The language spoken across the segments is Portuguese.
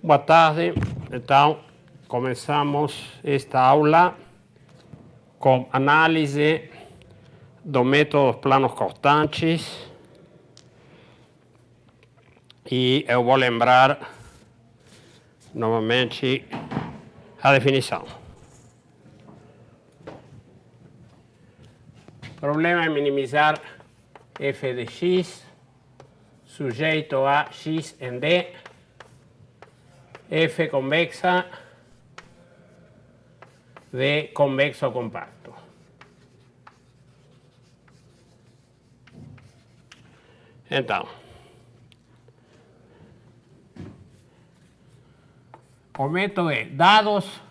Boa tarde. Então, começamos esta aula com análise do método dos planos cortantes. E eu vou lembrar novamente a definição. O problema é minimizar f de x sujeito a x em D, f convexa, D convexo compacto. Então, o método é dados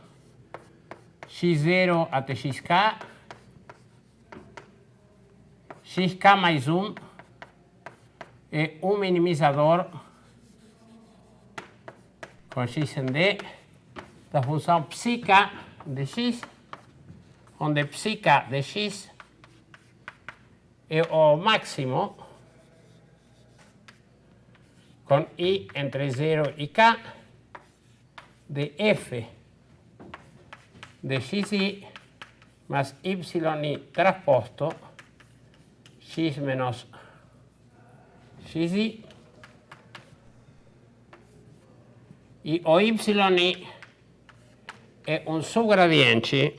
x0 até xk, xk mais 1 é um minimizador com x em D da função psik de x, onde psik de x é o máximo com i entre 0 e k de f de xi mais yi transposto x menos xi, e o y é um subgradiente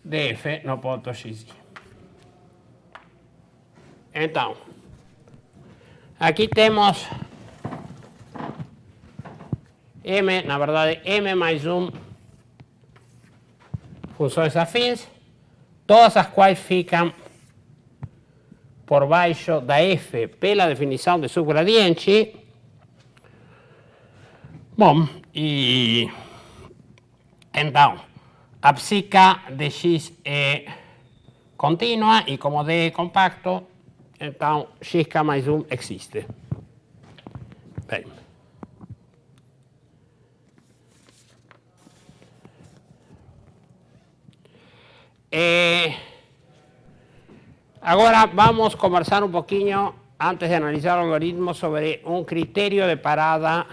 de f no ponto xi. Então, aqui temos m, na verdade, m mais 1 funções afins, todas as quais ficam por baixo da f pela definição de subgradiente. Bom, e então, a psic de x é contínua e como D é compacto, então xk mais 1 existe. Bem. Agora vamos conversar um pouquinho, antes de analisar o algoritmo, sobre um critério de parada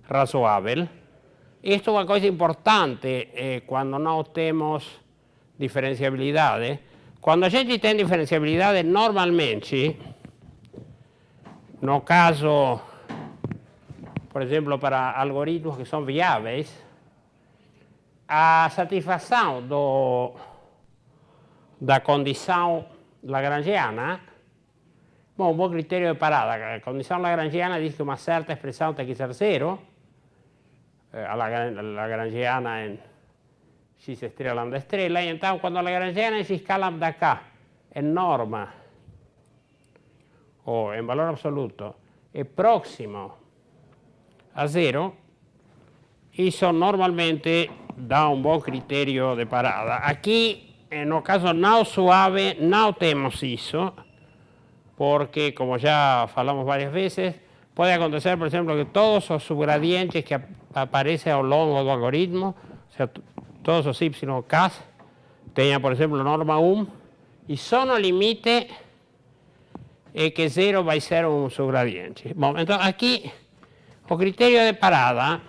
razoável. Isto é uma coisa importante quando não temos diferenciabilidade. Quando a gente tem diferenciabilidade, normalmente, no caso, por exemplo, para algoritmos que são viáveis, a satisfação da condição lagrangiana, bom, um bom critério de parada. A condição lagrangiana diz que uma certa expressão tem que ser zero, a lagrangiana em x estrela lambda estrela, e então quando a lagrangiana em xk lambda k em norma, ou em valor absoluto, é próximo a zero, isso normalmente dá um bom critério de parada. Aqui, no caso não suave, não temos isso, porque, como já falamos várias vezes, pode acontecer, por exemplo, que todos os subgradientes que aparecem ao longo do algoritmo, ou seja, todos os y k, tenham, por exemplo, norma 1, e só no limite é que 0 vai ser um subgradiente. Bom, então aqui o critério de parada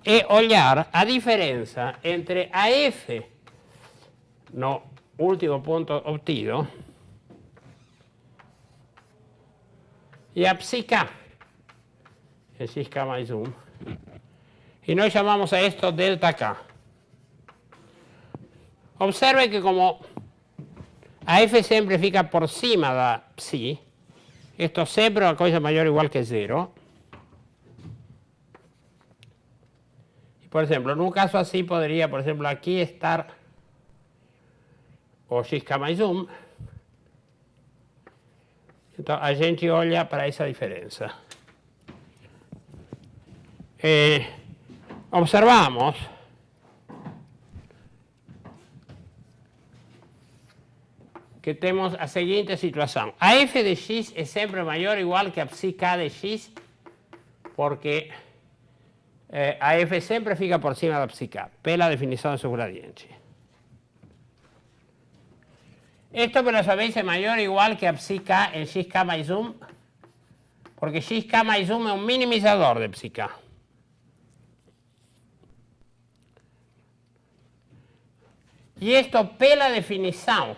é olhar a diferença entre a f no último ponto obtido e a psik, é xk mais 1, e nós chamamos a isto delta k. Observe que como a f sempre fica por cima da psi, isto sempre é uma coisa maior ou igual que 0. Por exemplo, num caso assim, poderia, por exemplo, aqui estar o xk mais 1. Então, a gente olha para essa diferença. Observamos que temos a seguinte situação. A f de x é sempre maior ou igual que a psi k de x, porque a f sempre fica por cima da psi k, pela definição de seu gradiente. Esto me lo sabéis es mayor o igual que a psi k en xk más zoom, porque xk más zoom es un minimizador de psi k. Y esto pela definición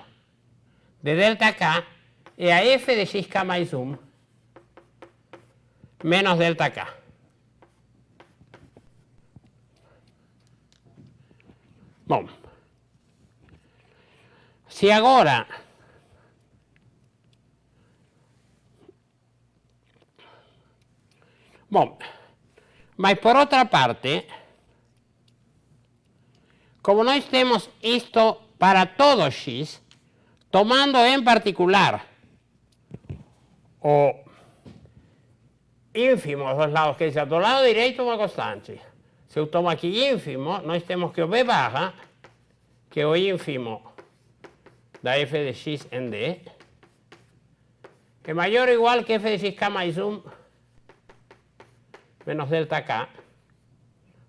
de delta k es a f de xk más zoom menos delta k. Bom, se agora bom, mas por outra parte, como nós temos isto para todo x, tomando en particular o ínfimo dos lados, que dice, do lado direito uma constante. Se eu tomo aqui ínfimo, nós temos que o b barra, que é o ínfimo da f de x em d, é maior ou igual que f de xk mais 1 menos delta k.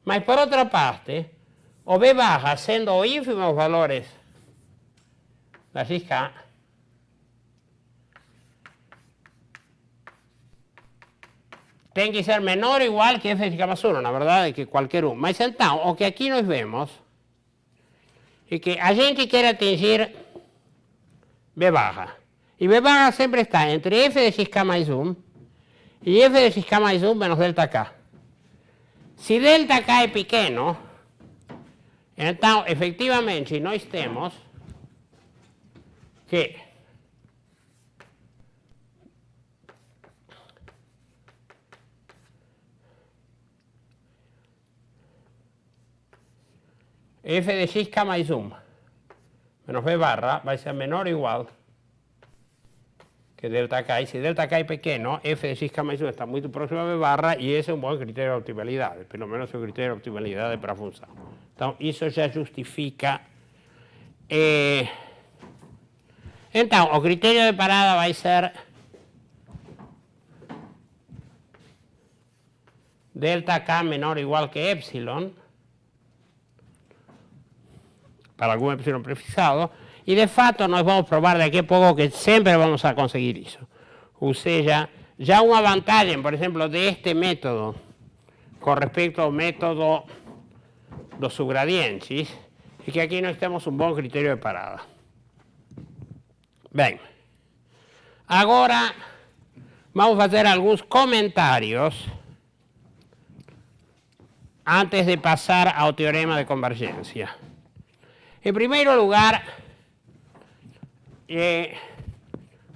Mas por outra parte, o b barra, sendo o ínfimo os valores da xk, tem que ser menor ou igual que f de xk mais 1, na verdade, que qualquer um. Mas então, o que aqui nós vemos é que a gente quer atingir b barra. E b barra sempre está entre f de xk mais 1 e f de xk mais 1 menos delta k. Se delta k é pequeno, então, efetivamente, nós temos que f de xk mais 1 menos b barra vai ser menor ou igual que delta k. E se delta k é pequeno, f de xk mais 1 está muito próximo a b barra e esse é um bom critério de optimalidade, pelo menos é o critério de optimalidade para a função. Então, isso já justifica. Então, o critério de parada vai ser delta k menor ou igual que epsilon, para algum epsilon prefixado, e de fato nós vamos provar daqui a pouco que sempre vamos a conseguir isso. Ou seja, já uma vantagem, por exemplo, deste método com respeito ao método dos subgradientes é que aqui nós temos um bom critério de parada. Bem, agora vamos fazer alguns comentários antes de passar ao teorema de convergência. Em primeiro lugar,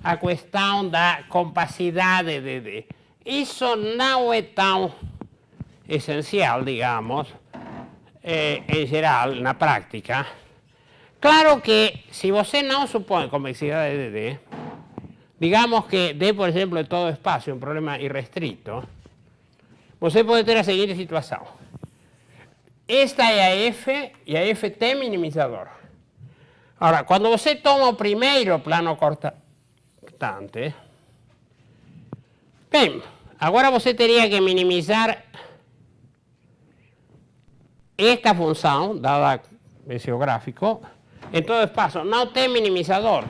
a questão da compacidade de D. Isso não é tão essencial, digamos, em geral, na prática. Claro que, se você não supõe convexidade de D, digamos que D, por exemplo, é todo espaço, um problema irrestrito, você pode ter a seguinte situação. Esta é a F e a F tem minimizador. Agora, quando você toma o primeiro plano cortante, bem, agora você teria que minimizar esta função, dada esse gráfico, em todo espaço. Não tem minimizador.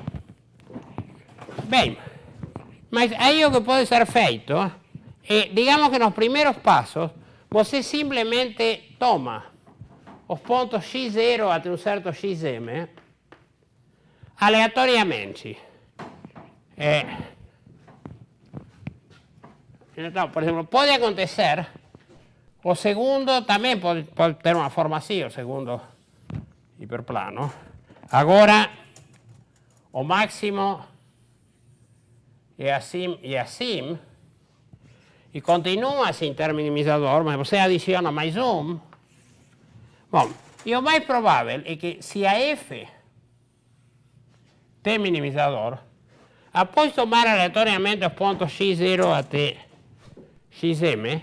Bem, mas aí o que pode ser feito é, digamos que nos primeiros passos, você simplesmente toma os pontos x0 até um certo xm aleatoriamente. Então, por exemplo, pode acontecer, o segundo também pode ter uma forma assim, o segundo hiperplano. Agora, o máximo é assim e assim, e continua sem ter minimizador, mas você adiciona mais um. Bom, e o mais provável é que se a F tem minimizador, após tomar aleatoriamente os pontos x0 até xm,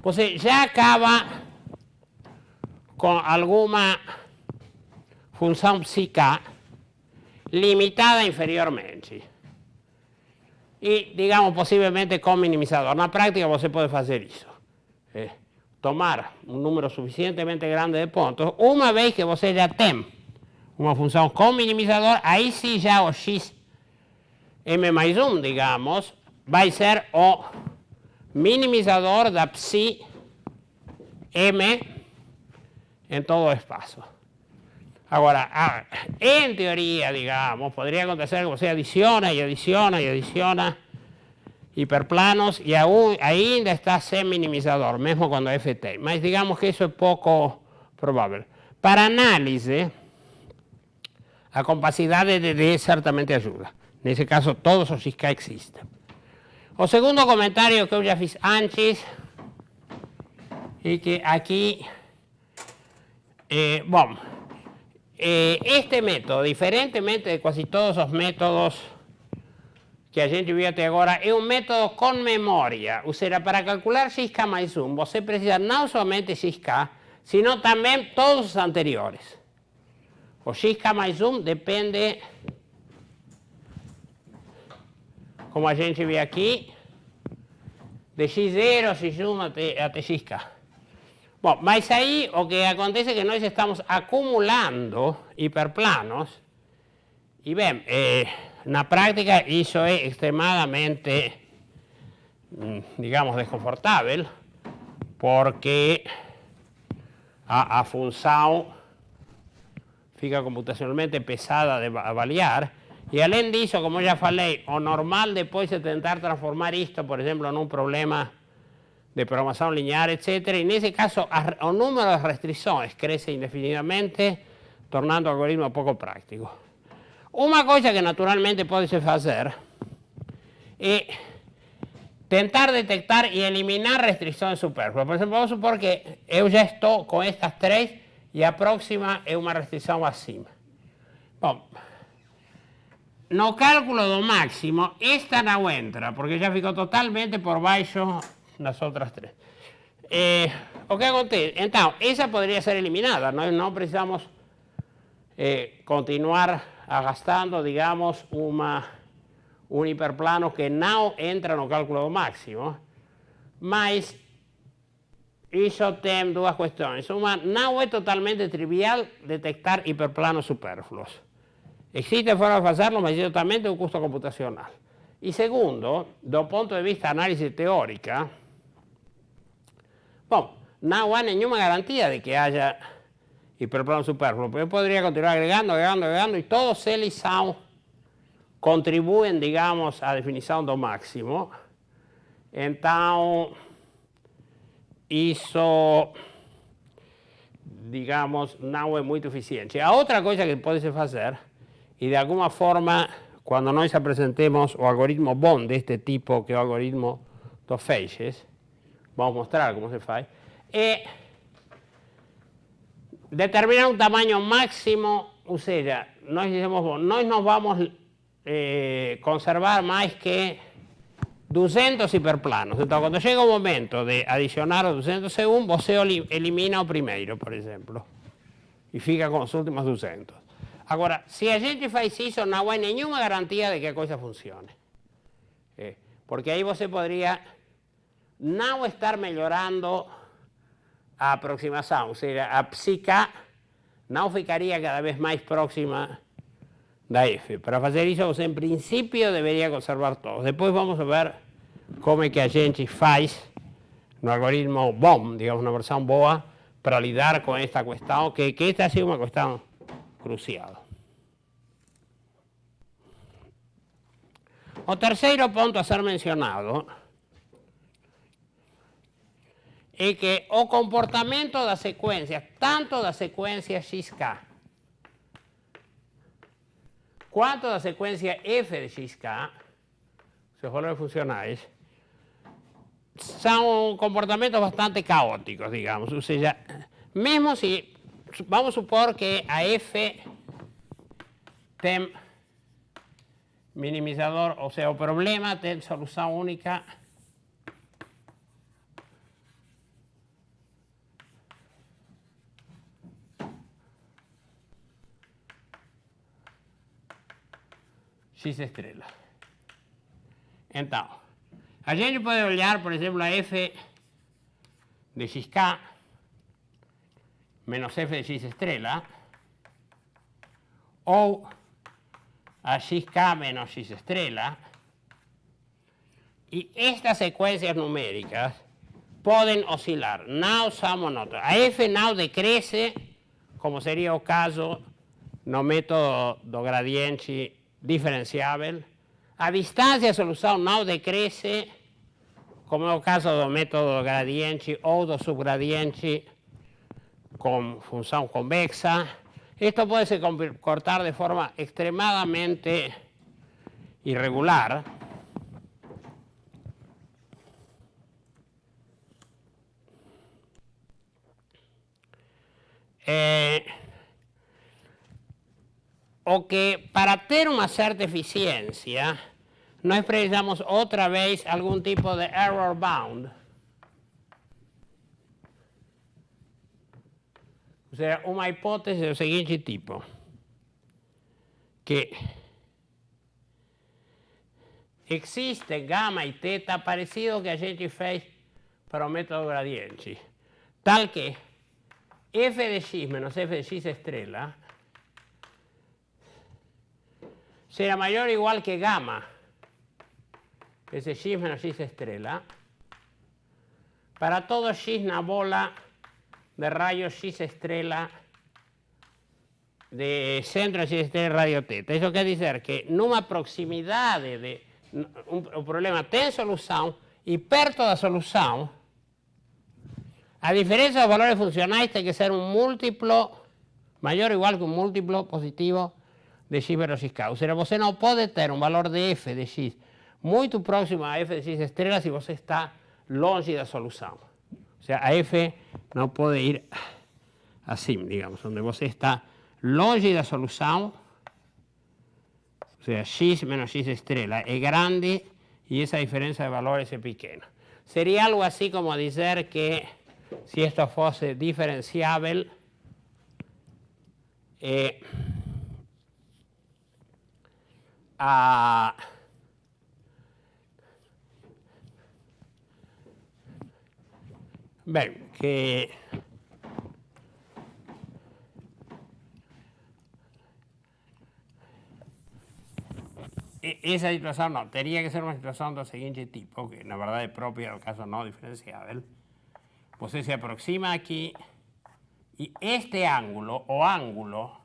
você já acaba com alguma função psica limitada inferiormente. E, digamos, possivelmente com minimizador. Na prática você pode fazer isso. Tomar um número suficientemente grande de pontos, uma vez que você já tem uma função com minimizador, aí sim já o x m mais 1, digamos, vai ser o minimizador da psi m em todo o espaço. Agora, em teoria, digamos, poderia acontecer que você adiciona e adiciona e adiciona hiperplanos e ainda está sem minimizador, mesmo quando f tem. Mas digamos que isso é pouco provável. Para análise, a capacidade de D certamente ajuda. Nesse caso, todos os xk existem. O segundo comentário que eu já fiz antes é que aqui, este método, diferentemente de quase todos os métodos que a gente viu até agora, é um método com memória. Ou seja, para calcular xk mais 1, você precisa não somente xk, sino também todos os anteriores. O xk mais 1 depende, como a gente vê aqui, de x0, x1 até xk. Bom, mas aí o que acontece é que nós estamos acumulando hiperplanos e, bem, na prática isso é extremadamente, digamos, desconfortável, porque a função fica computacionalmente pesada de avaliar. E além disso, como já falei, o normal depois é tentar transformar isto, por exemplo, num problema de programação linear, etc. E nesse caso, o número de restrições cresce indefinidamente, tornando o algoritmo pouco prático. Uma coisa que naturalmente pode se fazer é tentar detectar e eliminar restrições supérfluas. Por exemplo, vamos supor que eu já estou com estas três e a próxima é uma restrição acima. Bom, no cálculo do máximo, esta não entra, porque já ficou totalmente por baixo das outras três. O que acontece? Então, essa poderia ser eliminada. Nós não precisamos continuar gastando, digamos, um hiperplano que não entra no cálculo do máximo, mas isso tem duas questões. Uma, não é totalmente trivial detectar hiperplanos supérfluos. Existe forma de fazerlo, mas isso também tem um custo computacional. E segundo, do ponto de vista de análise teórica, bom, não há nenhuma garantia de que haja hiperplano supérfluo. Eu poderia continuar agregando, e todos eles contribuem, digamos, à definição do máximo. Então, isso, digamos, não é muito eficiente. A outra coisa que pode se fazer, e de alguma forma, quando nós apresentemos o algoritmo bom deste tipo, que é o algoritmo dos feixes, vamos mostrar como se faz, é determinar um tamanho máximo, ou seja, nós dizemos, bom, nós não vamos conservar mais que 200 hiperplanos. Então, quando chega o momento de adicionar os 201, você elimina o primeiro, por exemplo, e fica com os últimos 200. Agora, se a gente faz isso, não há nenhuma garantia de que a coisa funcione. Porque aí você poderia não estar melhorando a aproximação, ou seja, a psiK não ficaria cada vez mais próxima da F. Para fazer isso, você em princípio deveria conservar todos. Depois vamos ver como é que a gente faz no algoritmo bom, digamos, uma versão boa, para lidar com esta questão, que esta ha sido uma questão crucial. O terceiro ponto a ser mencionado é que o comportamento das sequências, tanto da sequência XK, quanto da sequência F de XK, seus valores funcionais, são comportamentos bastante caóticos, digamos. Ou seja, mesmo se, vamos supor que a F tem minimizador, ou seja, o problema tem solução única X estrela. Então, a gente pode olhar, por exemplo, a F de XK menos F de X estrela o a xk menos x estrella, y estas secuencias numéricas pueden oscilar. Now são monótonas. A f now decresce, como sería el caso no método do gradiente diferenciável. A distancia de solución now decresce, como es el caso do método do gradiente ou do subgradiente con función convexa. Esto puede se comportar de forma extremadamente irregular. O que para tener una cierta eficiencia, nós precisamos otra vez algún tipo de error bound. O sea, una hipótesis del siguiente tipo, que existe gamma y teta parecido que a gente fez para el método gradiente, tal que f de x menos f de x estrella será mayor o igual que gamma es de x menos x estrella para todo x na bola de rayos x estrella de centro de x estrella radio teta. Eso quiere decir que en una proximidad de un problema tem solución y perto da solución, a diferencia de los valores funcionales, tiene que ser un múltiplo mayor o igual que un múltiplo positivo de x menos xk. O sea, você no puede tener un valor de f de x muy próximo a f de x estrella si você está longe da solución. O sea, a f no puede ir así, digamos, donde você está longe da solución. O sea, x menos x estrella es grande y esa diferencia de valores es pequeña. Sería algo así como decir que si esto fuese diferenciable, bien, que esa situación no, tendría que ser una situación del siguiente tipo, que la verdad es propia del caso no diferenciable. Pues se aproxima aquí y este ángulo o ángulo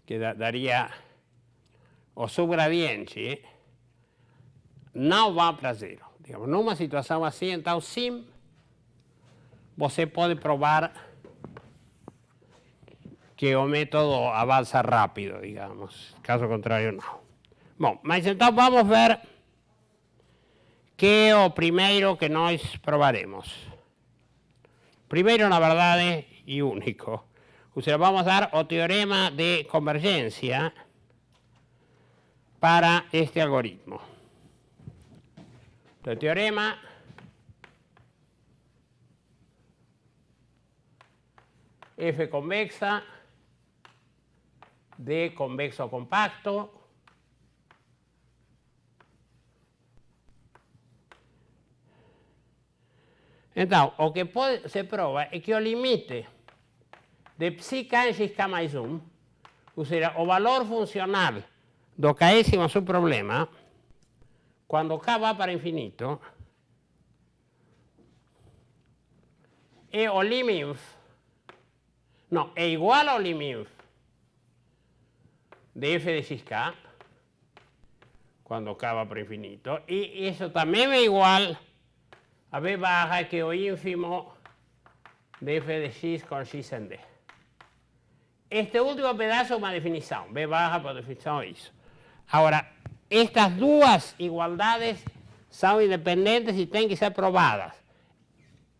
que daría o subgradiente no va para cero. Digamos, en una situación así, entonces sim, você puede probar que el método avanza rápido, digamos. Caso contrario, no. Bom, mas entonces vamos a ver qué es lo primero que nós probaremos. Primero, la verdad, y único. O sea, vamos a dar el teorema de convergencia para este algoritmo. El teorema F convexa de convexo compacto entonces, lo que se prueba es que el límite de psi k en xk más 1, o sea, el valor funcional do késimo subproblema, cuando k va para infinito, es o liminf, no, es igual al liminf de f de xk, cuando k va para infinito, y eso también es igual a b baja que o ínfimo de f de x con x en d. Este último pedazo es una definición, b baja por definición eso. Ahora, estas dos igualdades son independientes y tienen que ser probadas.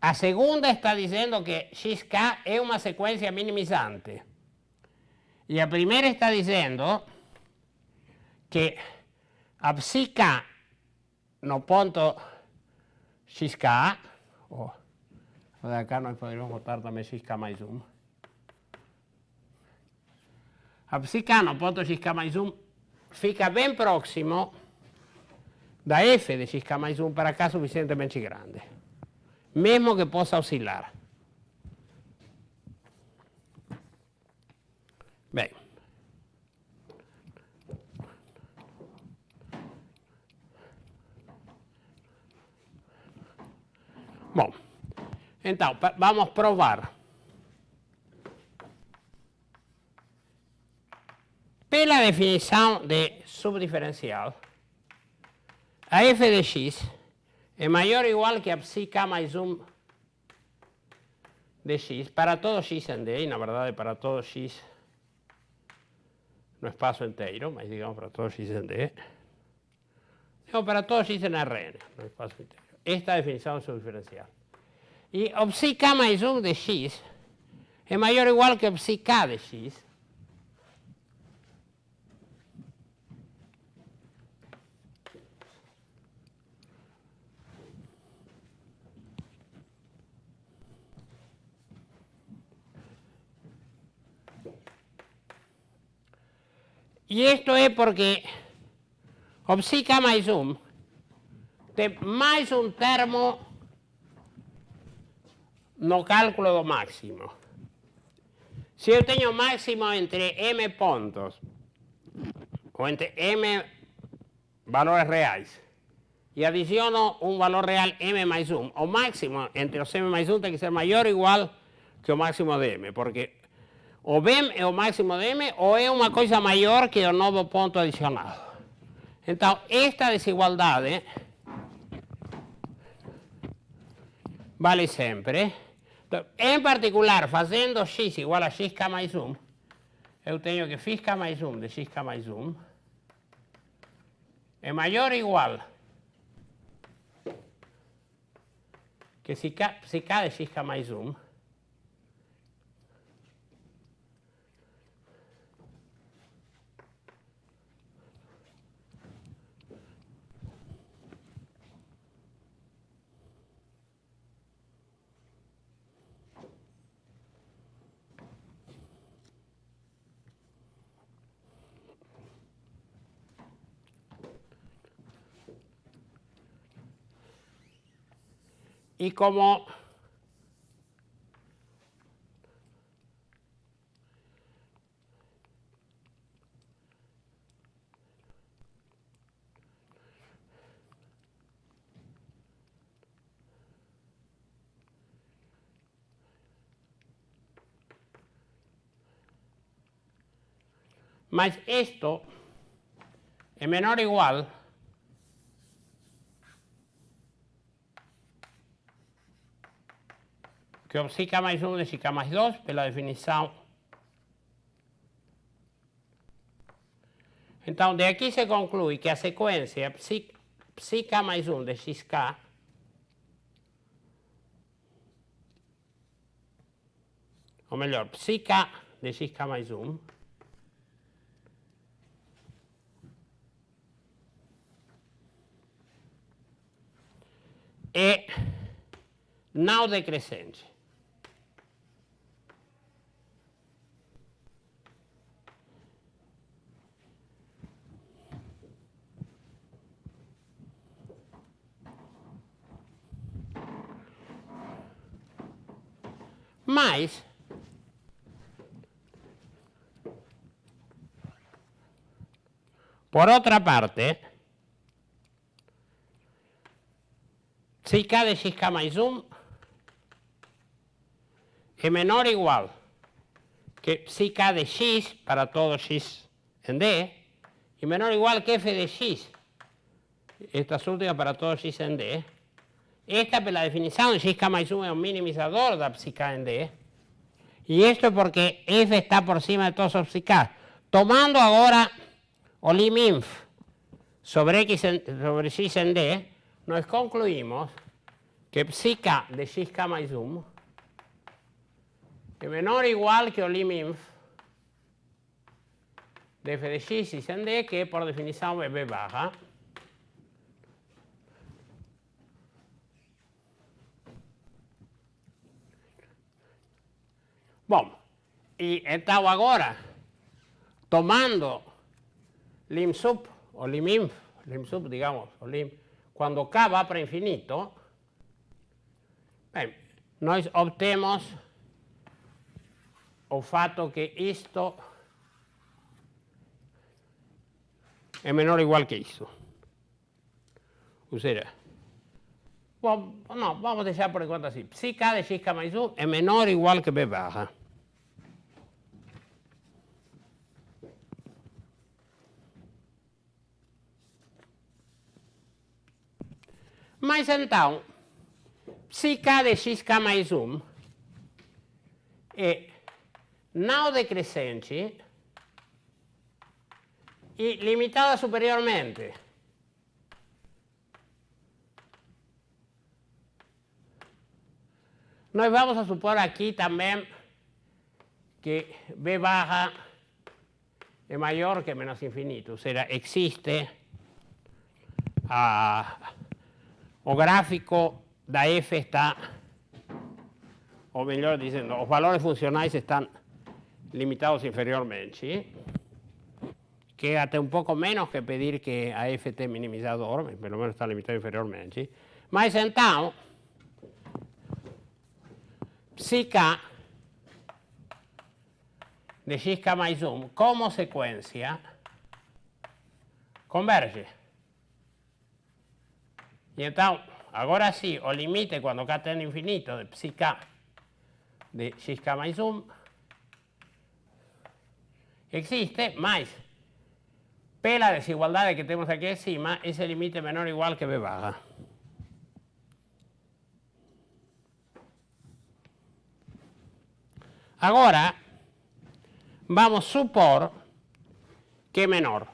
La segunda está diciendo que xk es una secuencia minimizante. Y la primera está diciendo que a psi k no punto xk, o de acá nos podríamos botar también xk más 1. A psi k no punto xk más 1 fica bien próximo da f de xk más 1 para k suficientemente grande. mesmo que possa oscilar. Bem. Bom, então, vamos provar. Pela definição de subdiferencial, a f de x é maior ou igual que a psi-k mais 1 de x para todo x em D, e na verdade para todo x no espaço inteiro, mas digamos para todo x em D, ou para todo x em Rn no espaço inteiro. Esta é a definição de subdiferencial. E o psi-k mais 1 de x é maior ou igual que o psi-k de x e isto é porque o psi-k mais 1 tem mais um termo no cálculo do máximo. Se eu tenho máximo entre m pontos, ou entre m valores reais, e adiciono um valor real m mais 1, o máximo entre os m mais 1 tem que ser maior ou igual que o máximo de m, porque o m é o máximo de m ou é uma coisa maior que o novo ponto adicionado. Então, esta desigualdade vale sempre. Então, em particular, fazendo x igual a xk mais 1, eu tenho que φk mais 1 de xk mais 1 é maior ou igual que psi-k de xk mais 1 e como mas isto é menor ou igual que o psi-k mais 1 de xk mais 2 pela definição. Então, de aqui se conclui que a sequência psi-k mais 1 de xk ou melhor, psi-k de xk mais 1 é não decrescente. Mas, por outra parte, psi-k de xk mais 1 é menor ou igual que psi-k de x para todo x em D e menor ou igual que f de x, estas últimas para todo x em D. Esta, pela definição, de xk mais 1 é um minimizador da psi-k em D. E isto é porque f está por cima de todos os psi-k. Tomando agora o lim-inf sobre x em D, nós concluímos que psi-k de xk mais 1 é menor ou igual que o lim-inf de f de x em D, que por definição é b barra. Bom, e então agora, tomando lim-sup, ou lim-inf, lim-sup, digamos, o lim, quando k va para infinito, Bem, nós obtemos o fato que isto é menor ou igual que isso. Ou seja, bom, não, vamos deixar por enquanto assim. Psi k de xk mais 1 é menor ou igual que b barra. Mas então, psi k de xk mais 1 é não decrescente e limitada superiormente. Nós vamos a supor aqui também que b barra é maior que menos infinito, ou seja, existe o gráfico da f está, ou melhor dizendo, os valores funcionais estão limitados inferiormente, que é até um pouco menos que pedir que a f esteja minimizador, mas pelo menos está limitado inferiormente. Mas então, psi k de xk mais 1 como sequência converge. E então, agora sim, o limite quando k tende infinito de psi k de xk mais 1 existe, mas pela desigualdade que temos aqui acima, esse limite é menor ou igual que b barra. Agora, vamos supor que é menor.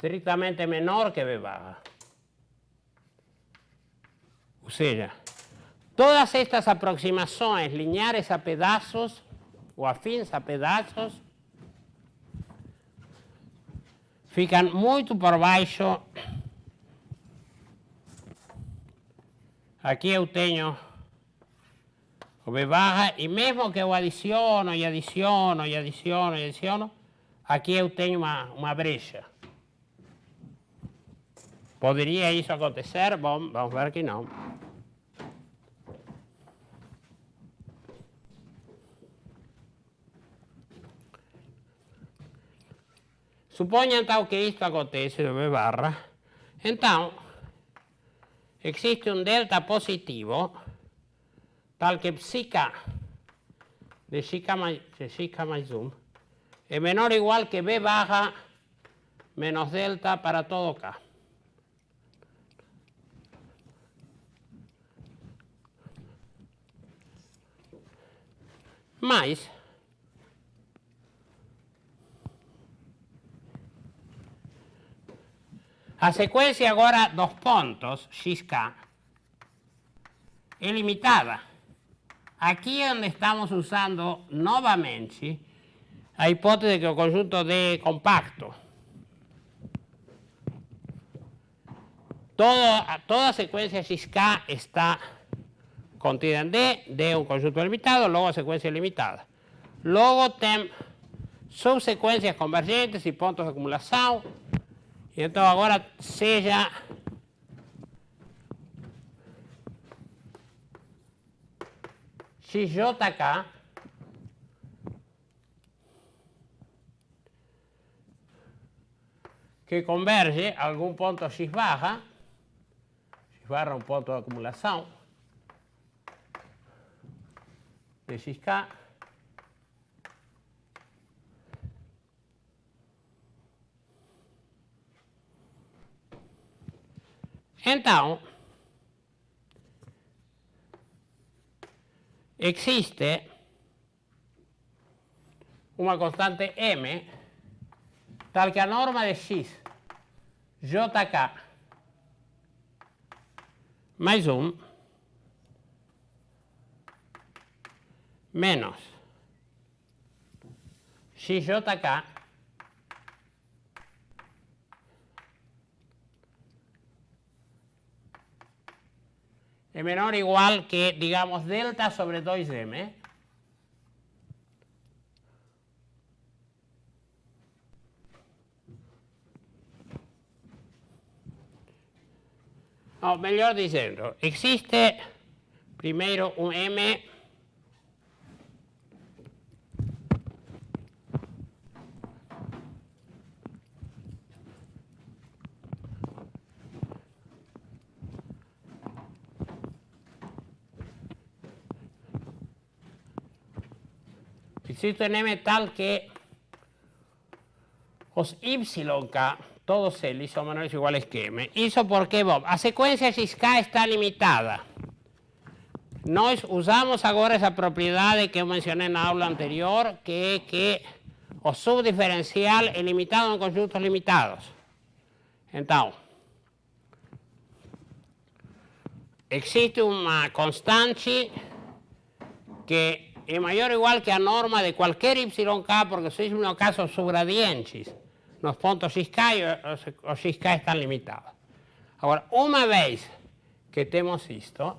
Estrictamente menor que b barra. Ou seja, todas estas aproximações lineares a pedaços ou afins a pedaços ficam muito por baixo. Aqui eu tenho o b barra e mesmo que eu adiciono e adiciono e adiciono e adiciono, aqui eu tenho uma brecha. Poderia isso acontecer? Bom, vamos ver que não. Suponha então que isto acontece no b barra. Então, existe um delta positivo tal que psi k de xk mais 1 é menor ou igual que b barra menos delta para todo k. Mas a sequência agora dos pontos xk é limitada. Aqui é onde estamos usando novamente a hipótese de que o conjunto D é compacto. Toda sequência xk está contida em D, D é um conjunto limitado, logo a sequência é limitada. Logo tem subsequências convergentes e pontos de acumulação. E então agora seja xjk que converge a algum ponto x barra é um ponto de acumulação de xk, então existe uma constante m tal que a norma de x jk mais 1 menos xjk es menor o igual que, digamos, delta sobre 2m. O mejor diciendo, existe primero un m existe un m tal que os yk, todos eles son menores o iguales que m. Isso porque, bom, a sequência xk está limitada. Nós usamos agora essa propriedade que eu mencionei na aula anterior, que é que o subdiferencial é limitado em conjuntos limitados. Então, existe uma constante que é maior ou igual que a norma de qualquer yk, porque se no caso subgradientes, nos pontos xk, os xk estão limitados. Agora, uma vez que temos isto,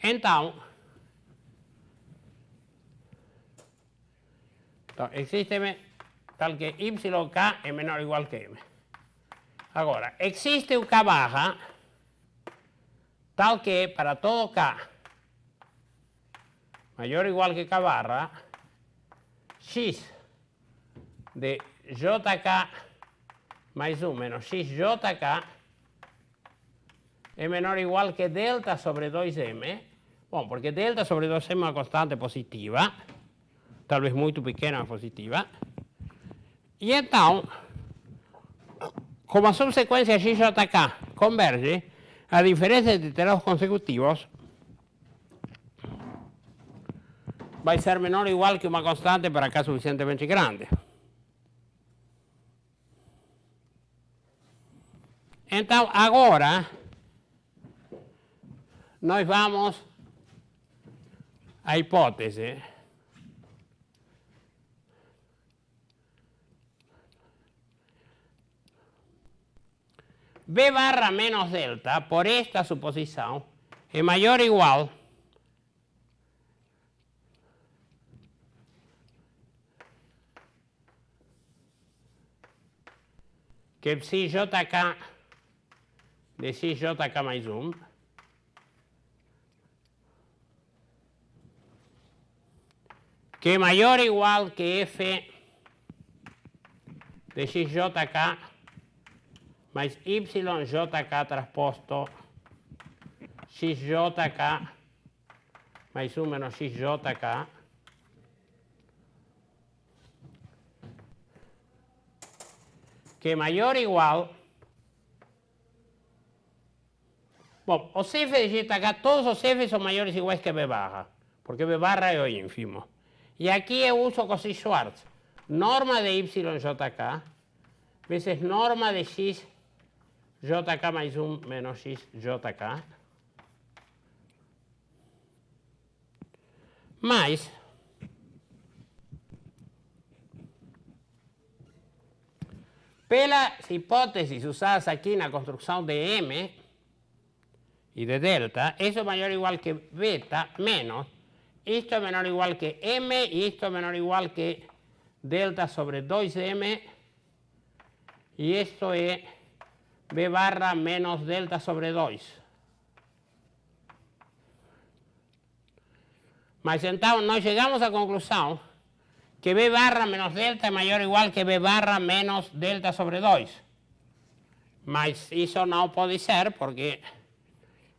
então existe m tal que yk é menor ou igual que m. Agora, existe o k barra tal que para todo k maior ou igual que k barra, x de jk mais 1 menos xjk é menor ou igual que delta sobre 2m. Bom, porque delta sobre 2m é uma constante positiva, talvez muito pequena, mas positiva. E então, como a subsequência xjk converge, a diferença entre termos consecutivos vai ser menor ou igual que uma constante para k suficientemente grande. Então, agora, nós vamos à hipótese B barra menos delta, por esta suposição, é maior ou igual que psi jk de xjk mais 1, que é maior ou igual que f de xjk mais yjk transposto xjk mais 1 menos xjk que é maior ou igual. Bom, os f de xjk, todos os f são maiores ou iguais que b barra, porque b barra é o ínfimo. E aqui eu uso Cauchy-Schwarz, norma de yjk vezes norma de xjk mais 1 menos xjk, mais pelas hipóteses usadas aqui na construção de m e de delta, isso é maior ou igual que beta menos, isto é menor ou igual que m e isto é menor ou igual que delta sobre 2m, e isto é b barra menos delta sobre 2. Mas então nós chegamos à conclusão que b barra menos delta é maior ou igual que b barra menos delta sobre 2. Mas isso não pode ser, porque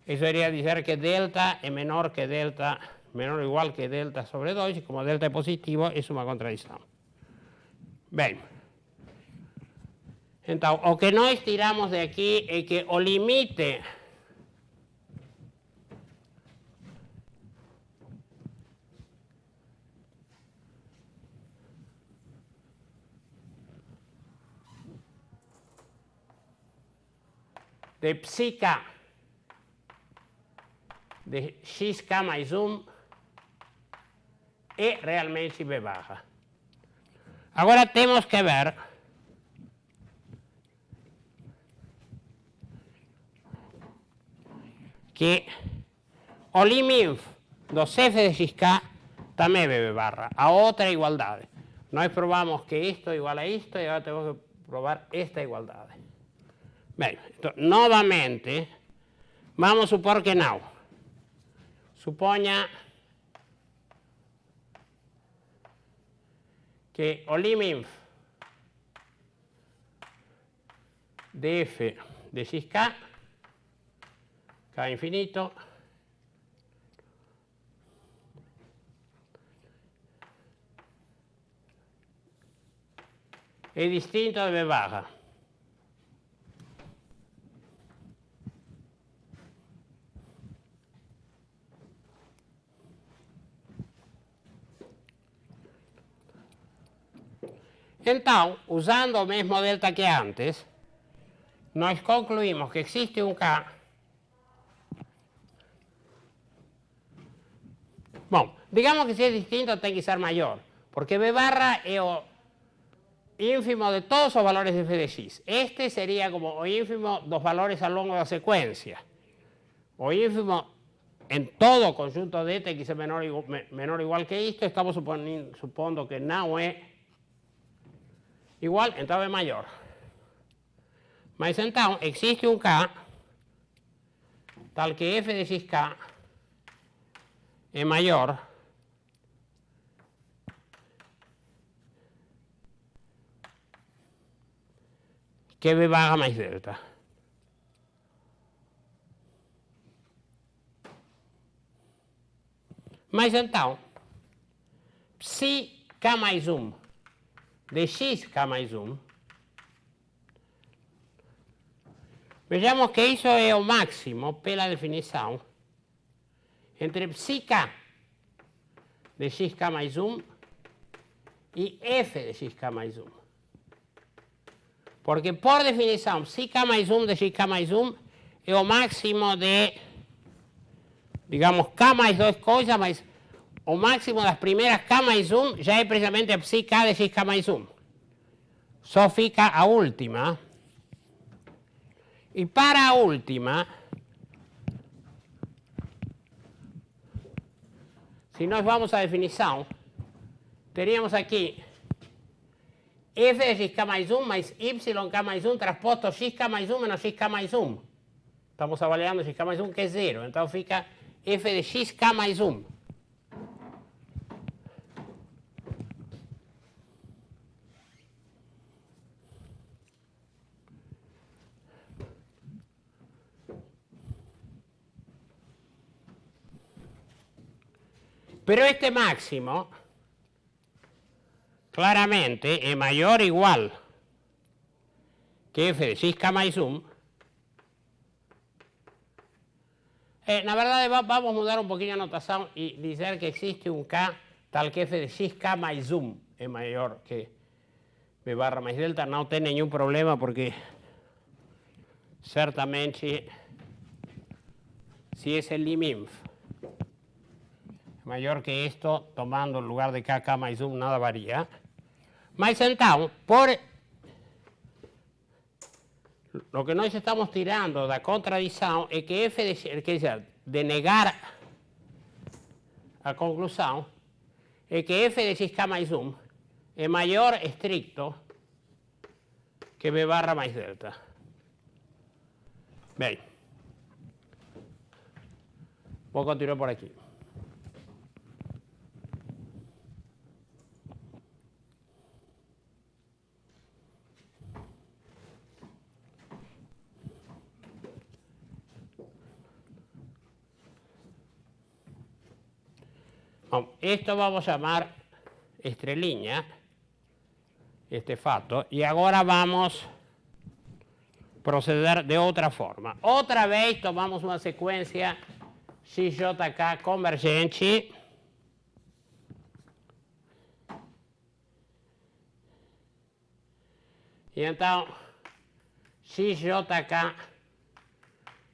isso iria dizer que delta é menor que delta, menor ou igual que delta sobre 2, e como delta é positivo, isso é uma contradição. Bem, então, o que nós tiramos daqui é que o limite de psi k de xk mais 1 é realmente b barra. Agora temos que ver que o limín dos f de xk também é b barra, a outra igualdade. Nós provamos que isto é igual a isto e agora temos que provar esta igualdade. Bem, então, novamente, vamos supor que não. Suponha que o limín de f de xk, k infinito, é distinto de b barra. Então, usando o mesmo delta que antes, nós concluímos que existe um K. Bom, digamos que se é distinto tem que ser maior, porque B barra é o ínfimo de todos os valores de f de x. Este seria como o ínfimo dos valores ao longo da sequência. O ínfimo em todo o conjunto de x é menor ou igual que isto, estamos supondo que não é igual, então é maior. Mas então, existe um K tal que f de xk é maior que b barra mais delta. Mas então, se k mais 1 de xk mais 1, vejamos que isso é o máximo, pela definição, entre psi k de xk mais 1 e f de xk mais 1. Porque, por definição, psi k mais 1 de xk mais 1 é o máximo de, digamos, k mais 2 coisas, mas o máximo das primeiras k mais 1 já é precisamente a psi k de xk mais 1. Só fica a última. E para a última, se nós vamos à definição, teríamos aqui f de xk mais 1 mais yk mais 1 transposto xk mais 1 menos xk mais 1. Estamos avaliando xk mais 1 que é 0, então fica f de xk mais 1. Pero este máximo, claramente, é maior ou igual que f de xk mais 1. Na verdade, vamos mudar um pouquinho a notação e dizer que existe um K tal que f de xk mais 1 é maior que b barra mais delta. Não tem nenhum problema, porque certamente, se esse limín maior que isto, tomando o lugar de kk mais 1, nada varia. Mas então, por o que nós estamos tirando da contradição é que f de, quer dizer, de negar a conclusão, é que f de xk mais 1 é maior estricto que b barra mais delta. Bem, vou continuar por aqui. Bom, esto vamos a llamar estrelinha, este fato, e agora vamos proceder de outra forma. Outra vez tomamos uma sequência XJK convergente. E então, XJK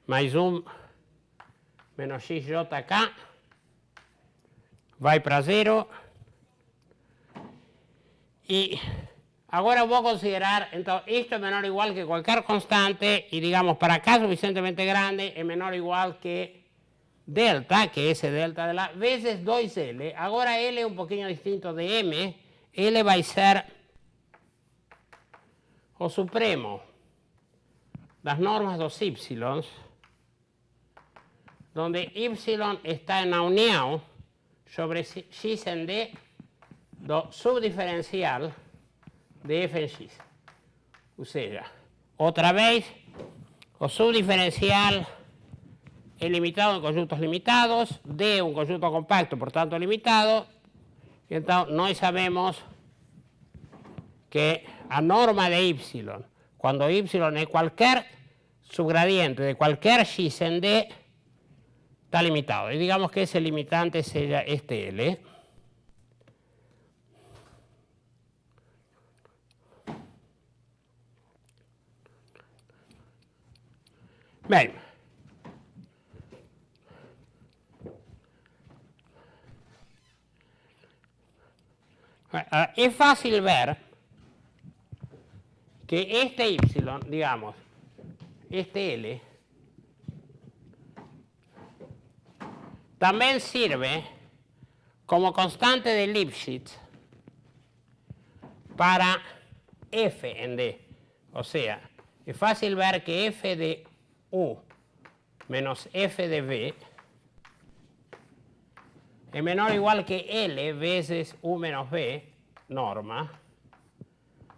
mais 1 menos XJK vai para 0. E Ahora voy a considerar, entonces, esto es menor o igual que cualquier constante y digamos, para acá suficientemente grande, es menor o igual que delta, que es delta de la, veces 2L. Ahora L es un poquito distinto de M. L va a ser o supremo las normas dos Y, donde Y está en unión sobre X en D do subdiferencial de F en X. O sea, otra vez, o subdiferencial es limitado en conjuntos limitados, D un conjunto compacto, por tanto limitado, y entonces nós sabemos que a norma de Y, cuando Y es cualquier subgradiente de cualquier X en D, está limitado. Y digamos que ese limitante sería este L. Bien. Es fácil ver que este Y, digamos, este L, también sirve como constante de Lipschitz para F en D. O sea, es fácil ver que F de U menos F de V es menor o igual que L veces U menos V, norma,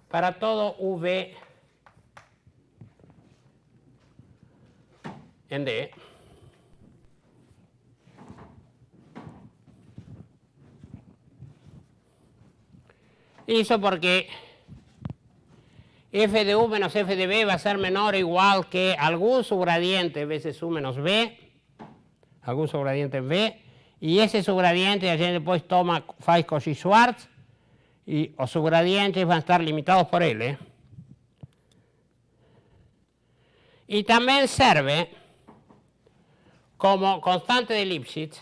para todo V en D. Y eso porque F de U menos F de B va a ser menor o igual que algún subgradiente veces U menos B, algún subgradiente B, y ese subgradiente a gente después toma faz Cauchy-Schwarz, y los subgradientes van a estar limitados por L. Y también sirve como constante de Lipschitz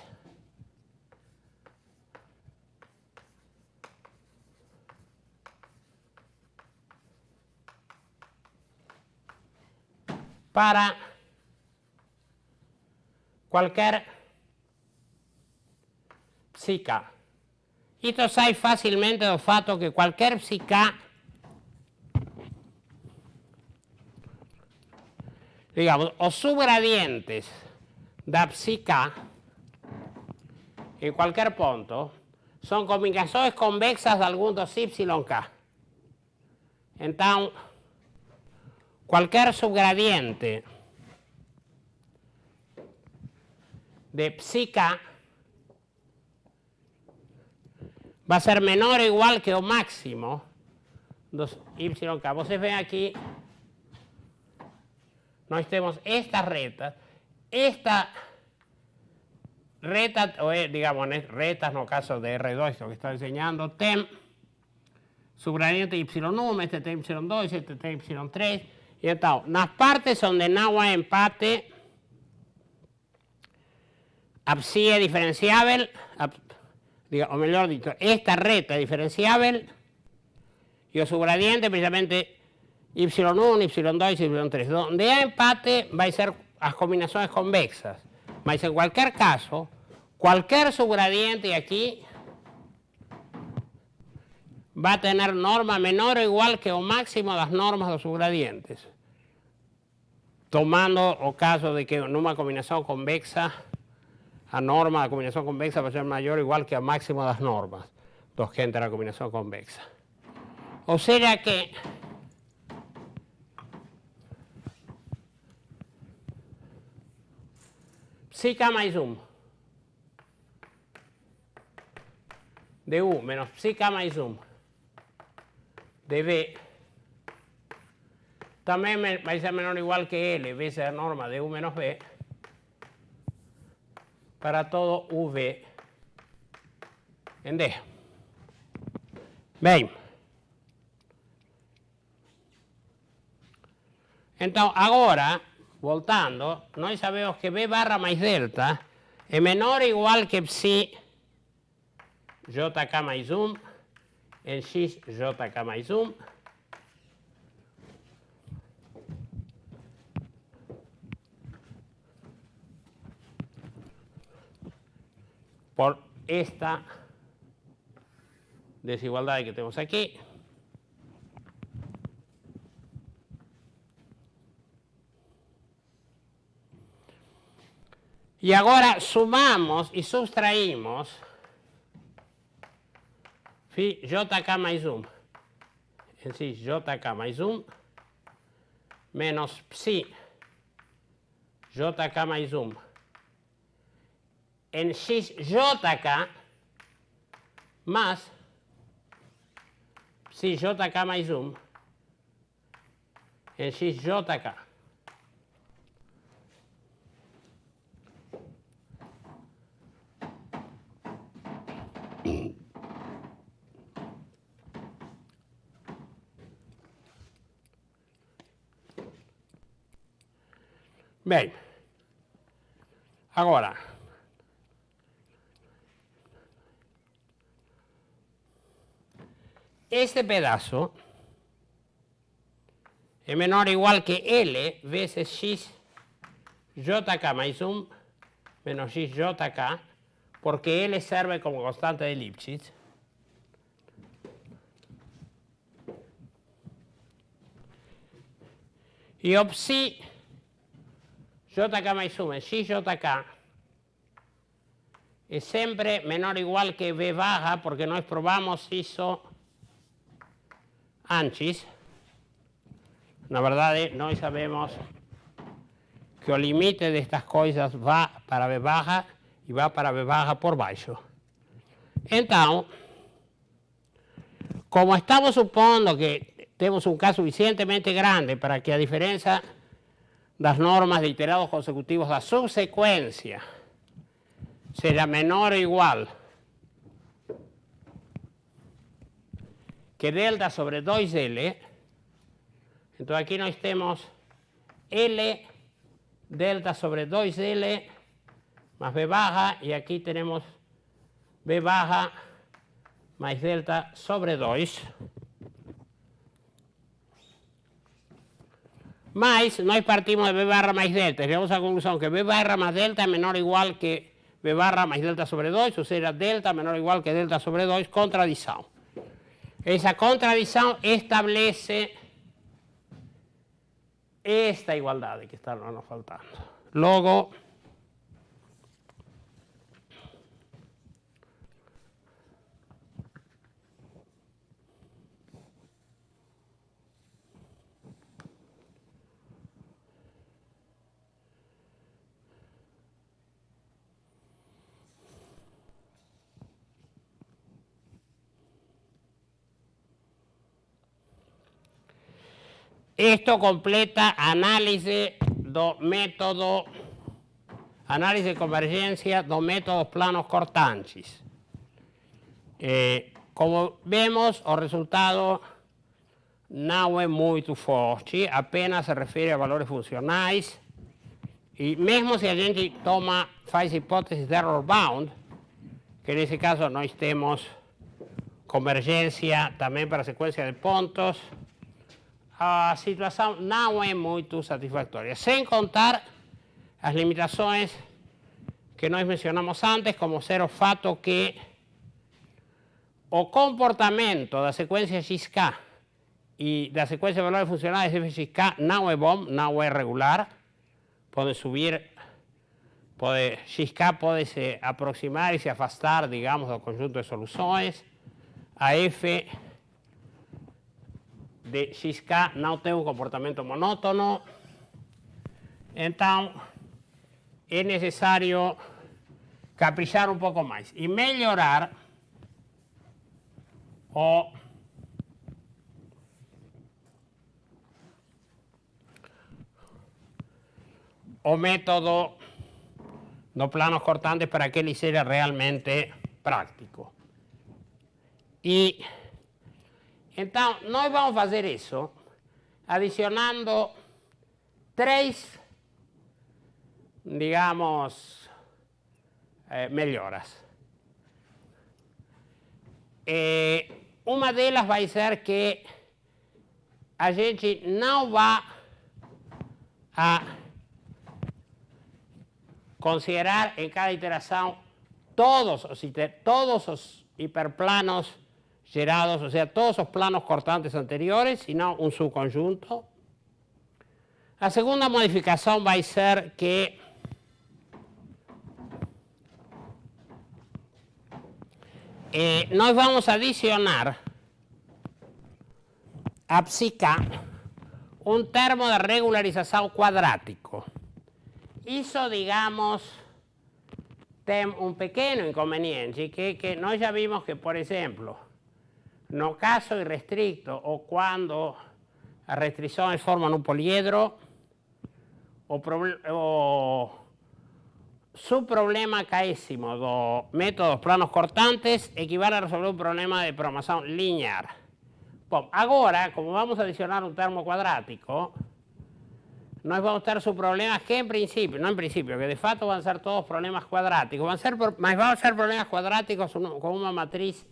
para cualquier psica. Esto sai fácilmente del fatto que cualquier psica, digamos, los subgradientes da psica en cualquier punto son combinaciones convexas de algún dos YK. Entonces, cualquier subgradiente de psica va a ser menor o igual que o máximo dos YK. Ustedes ven aquí, nós tenemos estas retas. Esta reta, o digamos, retas no caso de R2, lo que estoy enseñando, tem subgradiente Y1, este tem Y2, este tem Y3, y entonces, las partes donde no hay empate, psi es diferenciable, o mejor dicho, esta reta es diferenciable, y el subgradiente precisamente Y1, Y2, Y3. Donde hay empate va a ser las combinaciones convexas. Mas en cualquier caso, cualquier subgradiente aquí va a tener norma menor o igual que o máximo de las normas de los subgradientes. Tomando el caso de que en una combinación convexa, la norma de la combinación convexa va a ser mayor o igual que el máximo de las normas dos que entra la combinación convexa. O sea que psica más zoom de U menos psica más zoom de V también va a ser menor o igual que L veces la norma de U menos V para todo V en D. Bien. Entonces, ahora, voltando, nós sabemos que B barra más delta es menor o igual que psi JK más zoom en X JK más zoom por esta desigualdad que tenemos aquí. Y ahora sumamos y sustraímos phi jk mais 1. En sí, jk mais 1 menos psi jk mais 1 en xis jk más psi jk mais 1 en xis jk. Bem, agora, este pedazo es menor o igual que L veces x jk más 1 menos x jk, porque L sirve como constante de Lipschitz. Y psi jk más 1 x jk es siempre menor o igual que v baja, porque nós probamos eso antes. Na verdade, nós sabemos que o limite de estas coisas va para v baja e va para v baja por baixo. Então, como estamos supondo que temos um caso suficientemente grande para que a diferença das normas de iterados consecutivos da subsequência seja menor ou igual que delta sobre 2L, então aqui nós temos L delta sobre 2L más V baja, y aquí tenemos V baja más delta sobre 2. Más, nós partimos de V barra más delta, y llegamos a la conclusión que V barra más delta es menor o igual que V barra más delta sobre 2, o sea, delta menor o igual que delta sobre 2, contradición. Esa contradición establece esta igualdad que está nos faltando. Luego, esto completa análisis do método, análisis de convergencia dos métodos planos cortantes. Como vemos, o resultado não é muito forte, apenas se refere a valores funcionais, e mesmo se a gente faz hipótese de error bound, que nesse caso nós temos convergência também para sequência de pontos, a situação não é muito satisfatória, sem contar as limitações que nós mencionamos antes, como ser o fato que o comportamento da sequência XK e da sequência de valores funcionais fxk não é bom, não é regular, pode subir, XK pode se aproximar e se afastar, digamos, do conjunto de soluções, a f de XK não tem um comportamento monótono, então é necessário caprichar um pouco mais e melhorar o método dos planos cortantes para que ele seja realmente prático. E então, nós vamos fazer isso adicionando três, digamos, melhoras. Uma delas vai ser que a gente não vai a considerar em cada iteração todos os hiperplanos gerados, o sea, todos os planos cortantes anteriores, sino um subconjunto. A segunda modificação vai ser que nós vamos adicionar a psica um termo de regularização quadrático. Isso, digamos, tem um pequeno inconveniente, que nós já vimos que, por exemplo, no caso irrestricto ou quando as restrições formam um poliedro, o subproblema caésimo do método dos planos cortantes equivale a resolver um problema de programação linear. Bom, agora, como vamos a adicionar um termo quadrático, nós vamos ter subproblemas que em princípio, não em princípio, que de fato vão ser todos problemas quadráticos, mas vão ser problemas quadráticos com uma matriz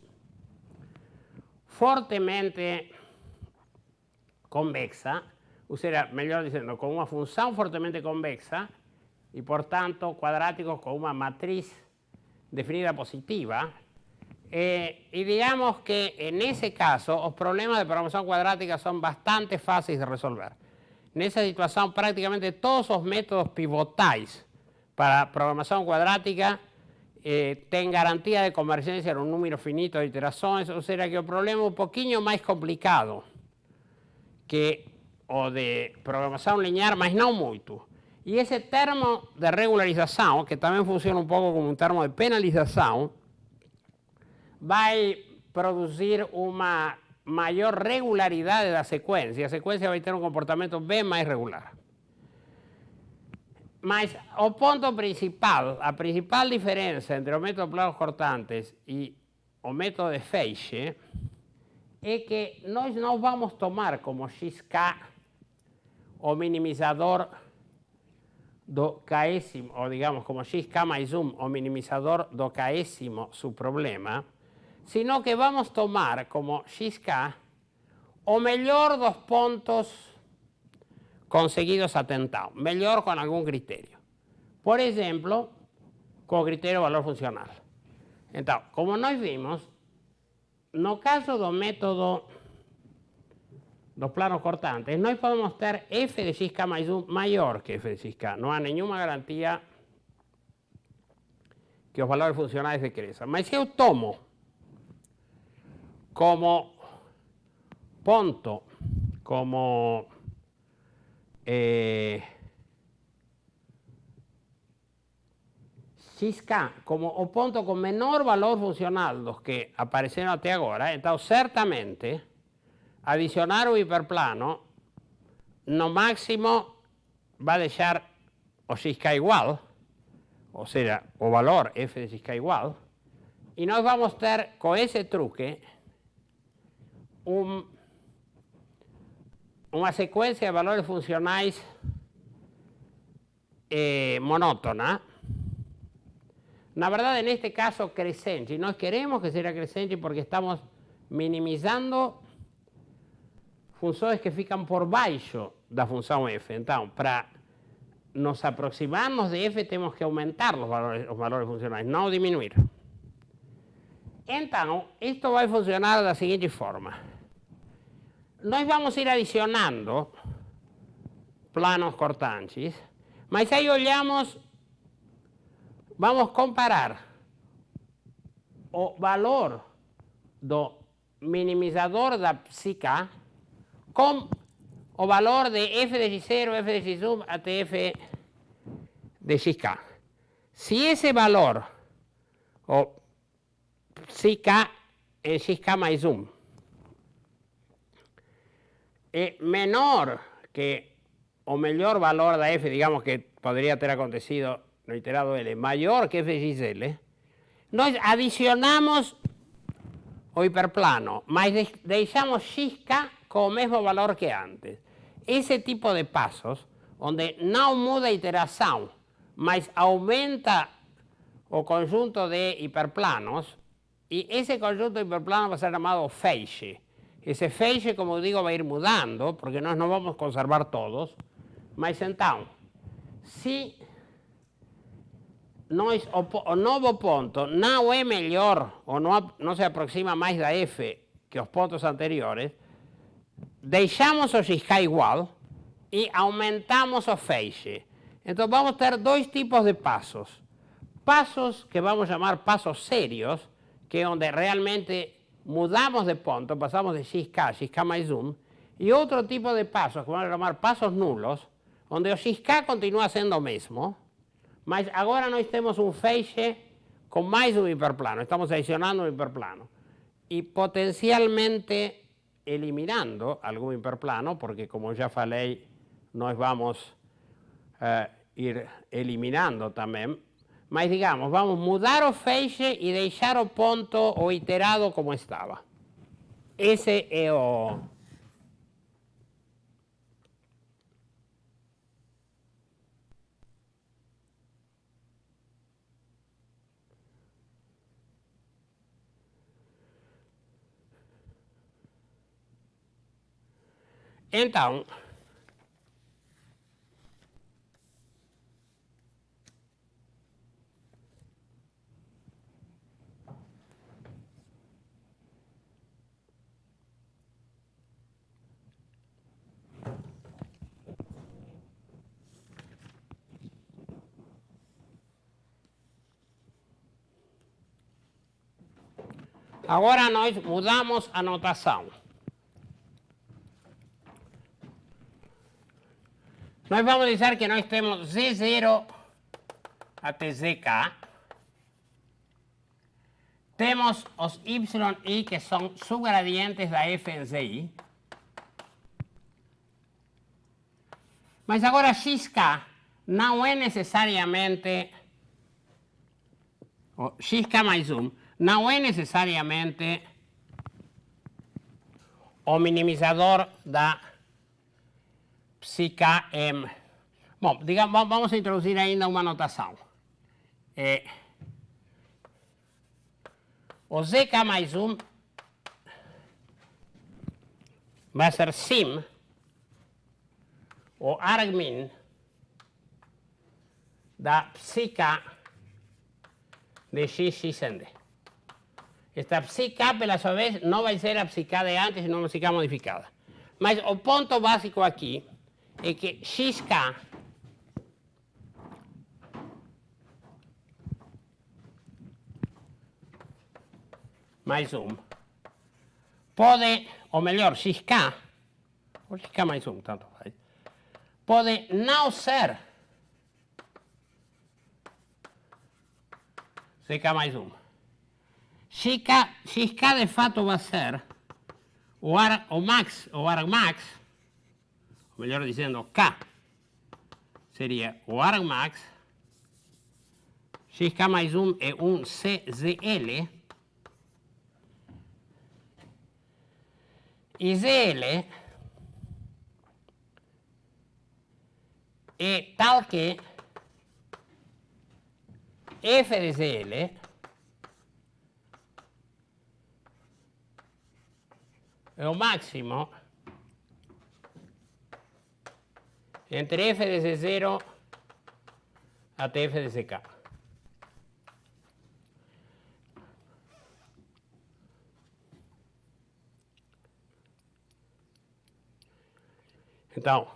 fortemente convexa, ou seja, melhor dizendo, com uma função fortemente convexa e, portanto, quadráticos com uma matriz definida positiva. E digamos que, nesse caso, os problemas de programação quadrática são bastante fáceis de resolver. Nessa situação, praticamente todos os métodos pivotais para programação quadrática têm garantia de convergência em um número finito de iterações, ou seja, que o problema é um pouquinho mais complicado que o de programação linear, mas não muito. E esse termo de regularização, que também funciona um pouco como um termo de penalização, vai produzir uma maior regularidade da sequência. A sequência vai ter um comportamento bem mais regular. Mas o ponto principal, a principal diferença entre o método de planos cortantes e o método de feixe é que nós não vamos tomar como xk o minimizador do késimo, ou digamos como xk mais 1, o minimizador do késimo subproblema, sino que vamos tomar como xk o melhor dos pontos conseguidos até então, melhor com algum critério. Por exemplo, com o critério valor funcional. Então, como nós vimos, no caso do método dos planos cortantes, nós podemos ter f de xk mais 1 maior que f de xk. Não há nenhuma garantia que os valores funcionais decresçam. Mas se eu tomo como ponto, como xk, como o ponto com menor valor funcional dos que apareceram até agora, então certamente adicionar o hiperplano no máximo vai deixar o xk igual, ou seja, o valor f de xk igual, e nós vamos ter com esse truque uma sequência de valores funcionais monótona. Na verdade, neste caso, crescente. Nós queremos que seja crescente porque estamos minimizando funções que ficam por baixo da função f. Então, para nos aproximarmos de f, temos que aumentar os valores funcionais, não diminuir. Então, isto vai funcionar da seguinte forma. Nós vamos ir adicionando planos cortantes, mas aí olhamos, vamos comparar o valor do minimizador da psica com o valor de f de x0, f de x1 até f de xk. Se esse valor, o psica em xk mais 1, é menor que o melhor valor da f, digamos que poderia ter acontecido no iterado L, maior que f de xl, nós adicionamos o hiperplano, mas deixamos xk com o mesmo valor que antes. Esse tipo de passos, onde não muda a iteração, mas aumenta o conjunto de hiperplanos, e esse conjunto de hiperplanos vai ser chamado feixe. Esse feixe, como eu digo, vai ir mudando, porque nós não vamos conservar todos, mas então, se o novo ponto não é melhor ou não se aproxima mais da f que os pontos anteriores, deixamos o xk igual e aumentamos o feixe. Então vamos ter dois tipos de passos. Passos que vamos chamar passos sérios, que é onde realmente mudamos de ponto, passamos de xk mais 1, e outro tipo de passos que vamos chamar passos nulos, onde o xk continua sendo o mesmo, mas agora nós temos um feixe com mais um hiperplano, estamos adicionando um hiperplano. E potencialmente eliminando algum hiperplano, porque como já falei, nós vamos ir eliminando também, mas digamos, vamos mudar o feixe e deixar o ponto, o iterado como estava. Esse é o... Então, agora nós mudamos a notação. Nós vamos dizer que nós temos Z0 até ZK. Temos os YI, que são subgradientes da f em ZI. Mas agora xk não é necessariamente... xk mais 1 não é necessariamente o minimizador da psiKm. Bom, digamos, vamos a introduzir ainda uma notação. O zk mais 1 vai ser sim o argmin da psiK de x en D. Esta psiK, pela sua vez, não vai ser a psiK de antes, senão uma psiK modificada. Mas o ponto básico aqui é que xk mais 1 pode, ou melhor, xk, ou xk mais 1, tanto faz, pode não ser zk mais 1. xk de fato vai ser o argmax, ou melhor dizendo, k seria o argmax, xk mais 1 é um czl, e zl é tal que f de zl é o máximo entre f de z0 até f de zk. Então,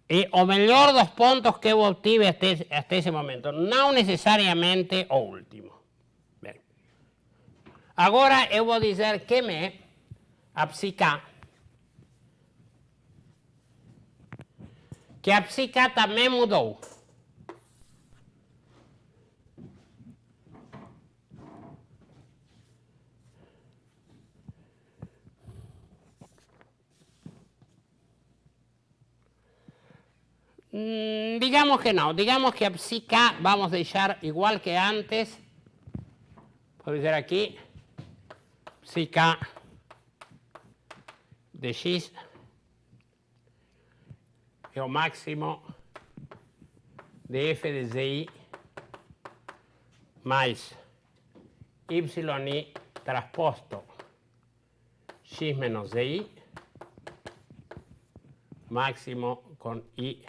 é o melhor dos pontos que eu obtive até esse momento, não necessariamente o último. Bem, agora eu vou dizer que a psiK, que a psiK também mudou. Digamos que não, digamos que a psiK vamos deixar igual que antes. Vou dizer aqui, psiK de x é o máximo de f de zi mais yi transposto x menos zi, máximo con i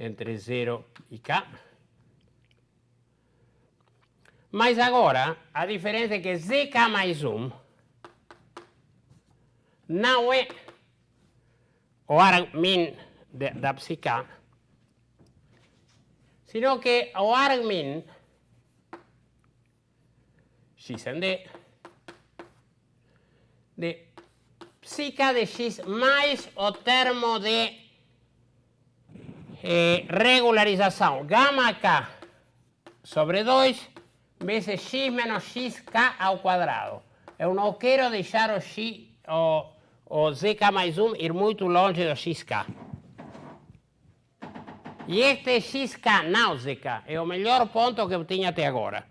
entre 0 y k, Mas agora, a diferença é que zk mais 1 não é o argmin da psica, sino que o argmin x en d de psica de x mais o termo de regularização gamma k sobre 2 vezes x menos xk ao quadrado. Eu não quero deixar o zk mais 1 ir muito longe do xk. E este xk não zk é o melhor ponto que eu tinha até agora.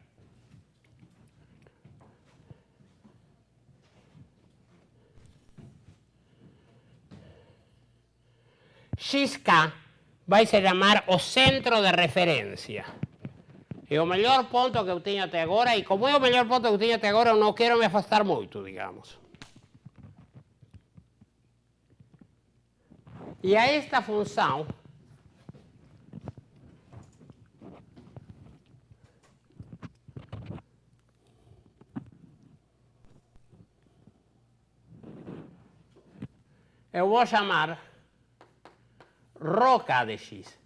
Xk vai se chamar o centro de referência. É o melhor ponto que eu tenho até agora, e como é o melhor ponto que eu tenho até agora, eu não quero me afastar muito, digamos. E a esta função eu vou chamar ρk de x.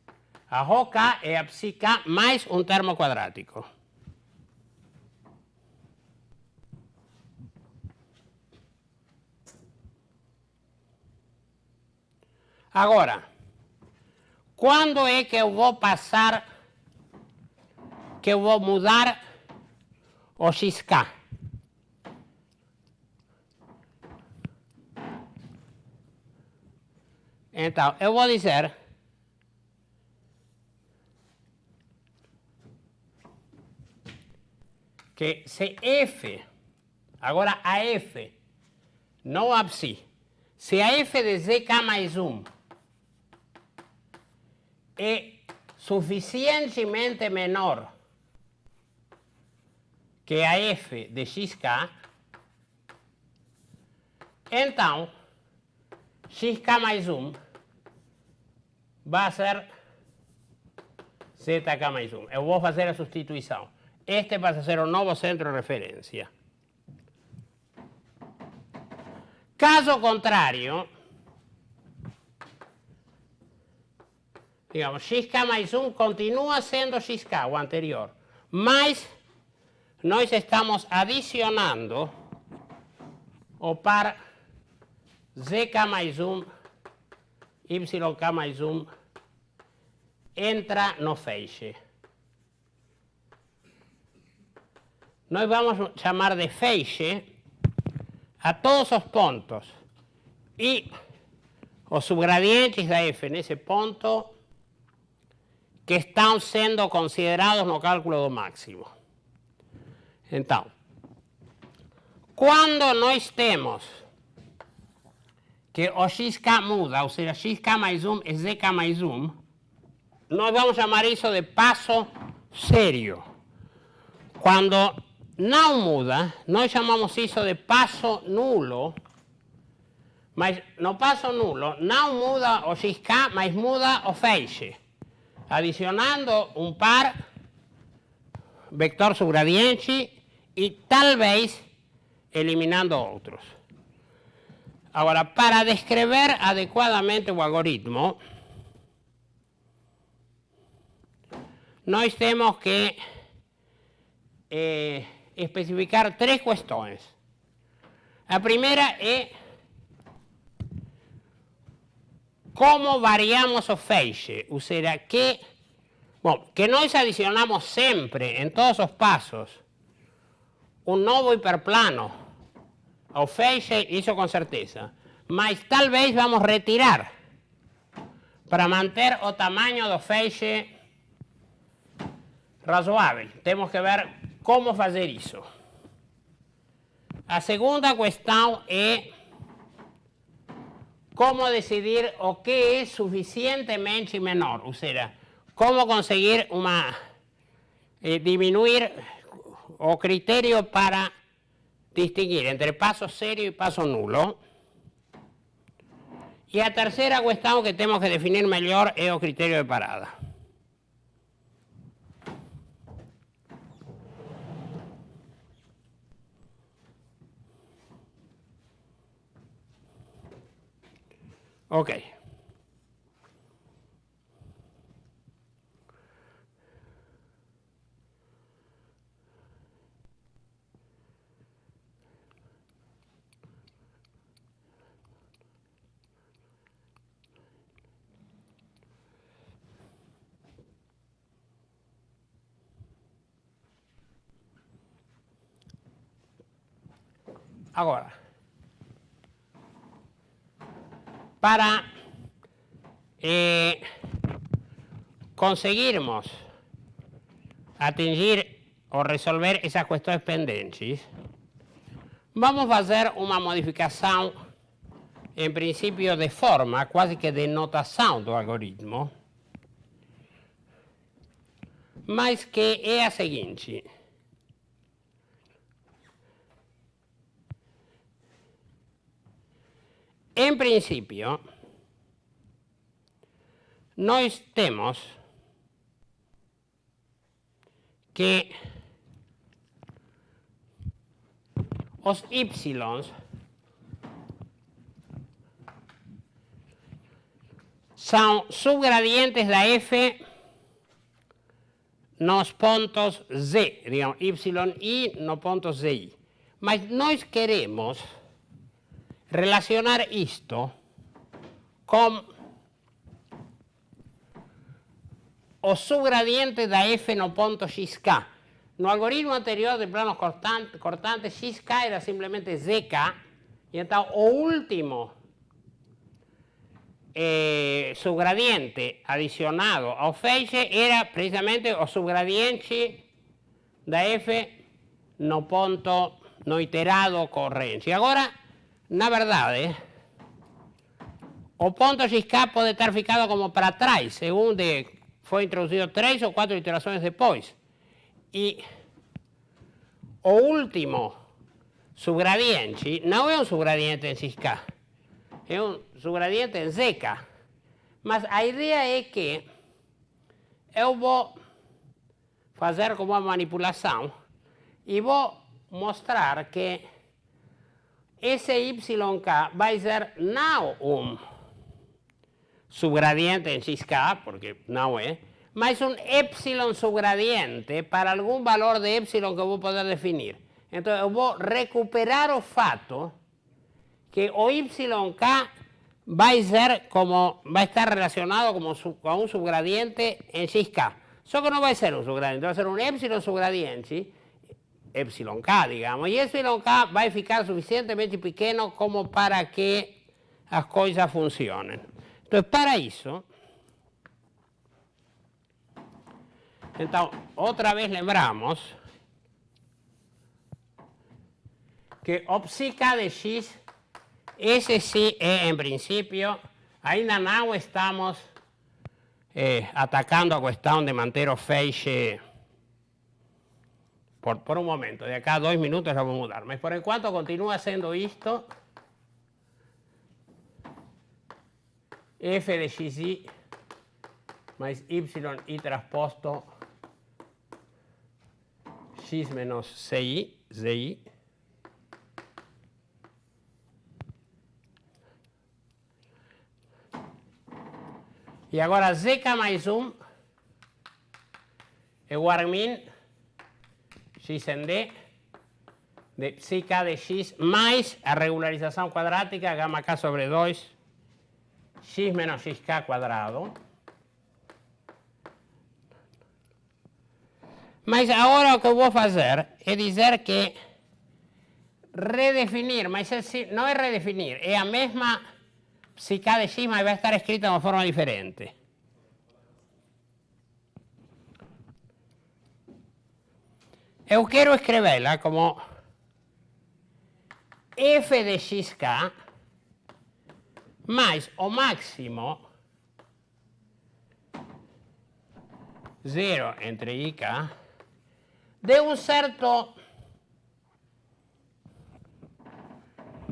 A ρk é a psik mais um termo quadrático. Agora, quando é que eu vou passar, que eu vou mudar o xk? Então, eu vou dizer que se f, agora a f, não a psi, se a f de zk mais 1 é suficientemente menor que a f de xk, então xk mais 1 vai ser zk mais 1. Eu vou fazer a substituição. Este passa a ser o novo centro de referência. Caso contrário, digamos, xk mais 1 continua sendo xk, o anterior, mas nós estamos adicionando o par zk mais 1, yk mais 1, entra no feixe. Nós vamos chamar de feixe a todos os pontos e os subgradientes da f nesse ponto que estão sendo considerados no cálculo do máximo. Então, quando nós temos que o xk muda, ou seja, xk mais 1 é zk mais 1, nós vamos chamar isso de passo sério. Quando não muda, nós chamamos isso de passo nulo, mas no passo nulo não muda o xk, mas muda o feixe, adicionando um par vector subgradiente e talvez eliminando outros. Agora, para descrever adequadamente o algoritmo, nós temos que especificar três questões. A primeira é como variamos o feixe, ou seja, que nós adicionamos sempre, em todos os passos, um novo hiperplano ao feixe, isso com certeza. Mas talvez vamos retirar para manter o tamanho do feixe razoável. Temos que ver como fazer isso. A segunda questão é como decidir o que é suficientemente menor, ou seja, como conseguir diminuir o critério para distinguir entre passo sério e passo nulo. E a terceira questão que temos que definir melhor é o critério de parada. Ok. Agora, para conseguirmos atingir o resolver essas questões pendentes, vamos fazer uma modificação, em princípio, de forma, quase que de notação do algoritmo, mas que é a seguinte. Em princípio, nós temos que os y são subgradientes da f nos pontos z, digamos, y no ponto zi. Mas nós queremos relacionar isto com o subgradiente da f no ponto xk. No algoritmo anterior de planos cortantes, xk era simplesmente zk, e então o último subgradiente adicionado ao feixe era precisamente o subgradiente da f no ponto, no iterado corrente. E agora, na verdade, o ponto xk pode estar ficado como para trás, segundo foi introduzido 3 ou 4 iterações depois. E o último subgradiente não é um subgradiente em xk, é um subgradiente em zk. Mas a ideia é que eu vou fazer como uma manipulação e vou mostrar que esse yk vai ser não um subgradiente em xk, porque não é, mas um epsilon subgradiente para algum valor de epsilon que eu vou poder definir. Então eu vou recuperar o fato que o yk vai estar relacionado com um subgradiente em xk. Só que não vai ser um subgradiente, vai ser um epsilon subgradiente, epsilon k, digamos, e epsilon k vai ficar suficientemente pequeno como para que as coisas funcionem. Então, para isso, então, outra vez lembramos que o psiK de x, esse sim é, em princípio, ainda não estamos atacando a questão de manter o feixe por um momento. De acá a 2 minutos já vou mudar, mas por enquanto continua sendo isto. F de xi mais y transposto x menos zi. E agora zk mais 1 igual a min x em d de psi k de x mais a regularização quadrática gama k sobre 2 x menos xk quadrado. Mas agora o que eu vou fazer é dizer que redefinir, mas não é redefinir, é a mesma psi k de x, mas vai estar escrita de uma forma diferente. Eu quero escrevê-la como f de xk mais o máximo 0 entre ik de um certo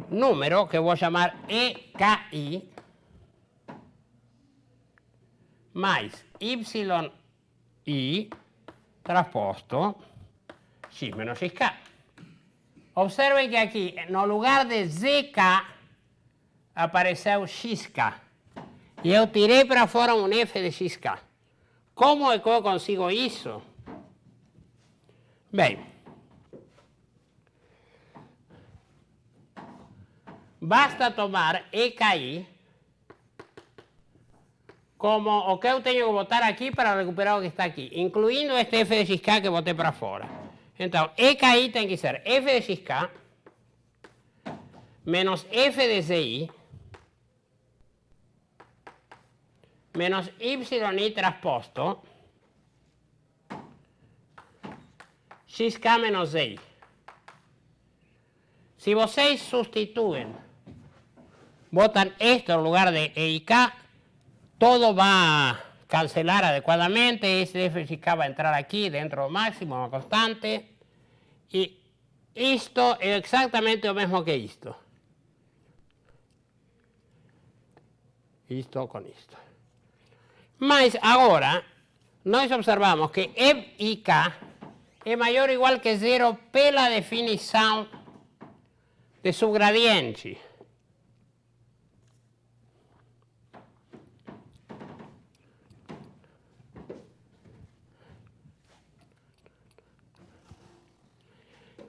número que eu vou chamar EKI mais YI transposto x menos xk. Observem que aqui, no lugar de zk, apareceu xk. E eu tirei para fora um f de xk. Como é que eu consigo isso? Bem, basta tomar EKI como o que eu tenho que botar aqui para recuperar o que está aqui, incluindo este f de xk que eu botei para fora. Então, EKI tem que ser f de xk menos f de zi menos yi trasposto xk menos zi. Si vocês sustituem, botan esto en lugar de e y k, todo va a cancelar adecuadamente, ese f de xk va a entrar aquí dentro del máximo, una constante, y esto es exactamente lo mismo que esto. Isto con isto. Mas agora, nós observamos que e y k é maior ou igual que zero pela definição de subgradiente.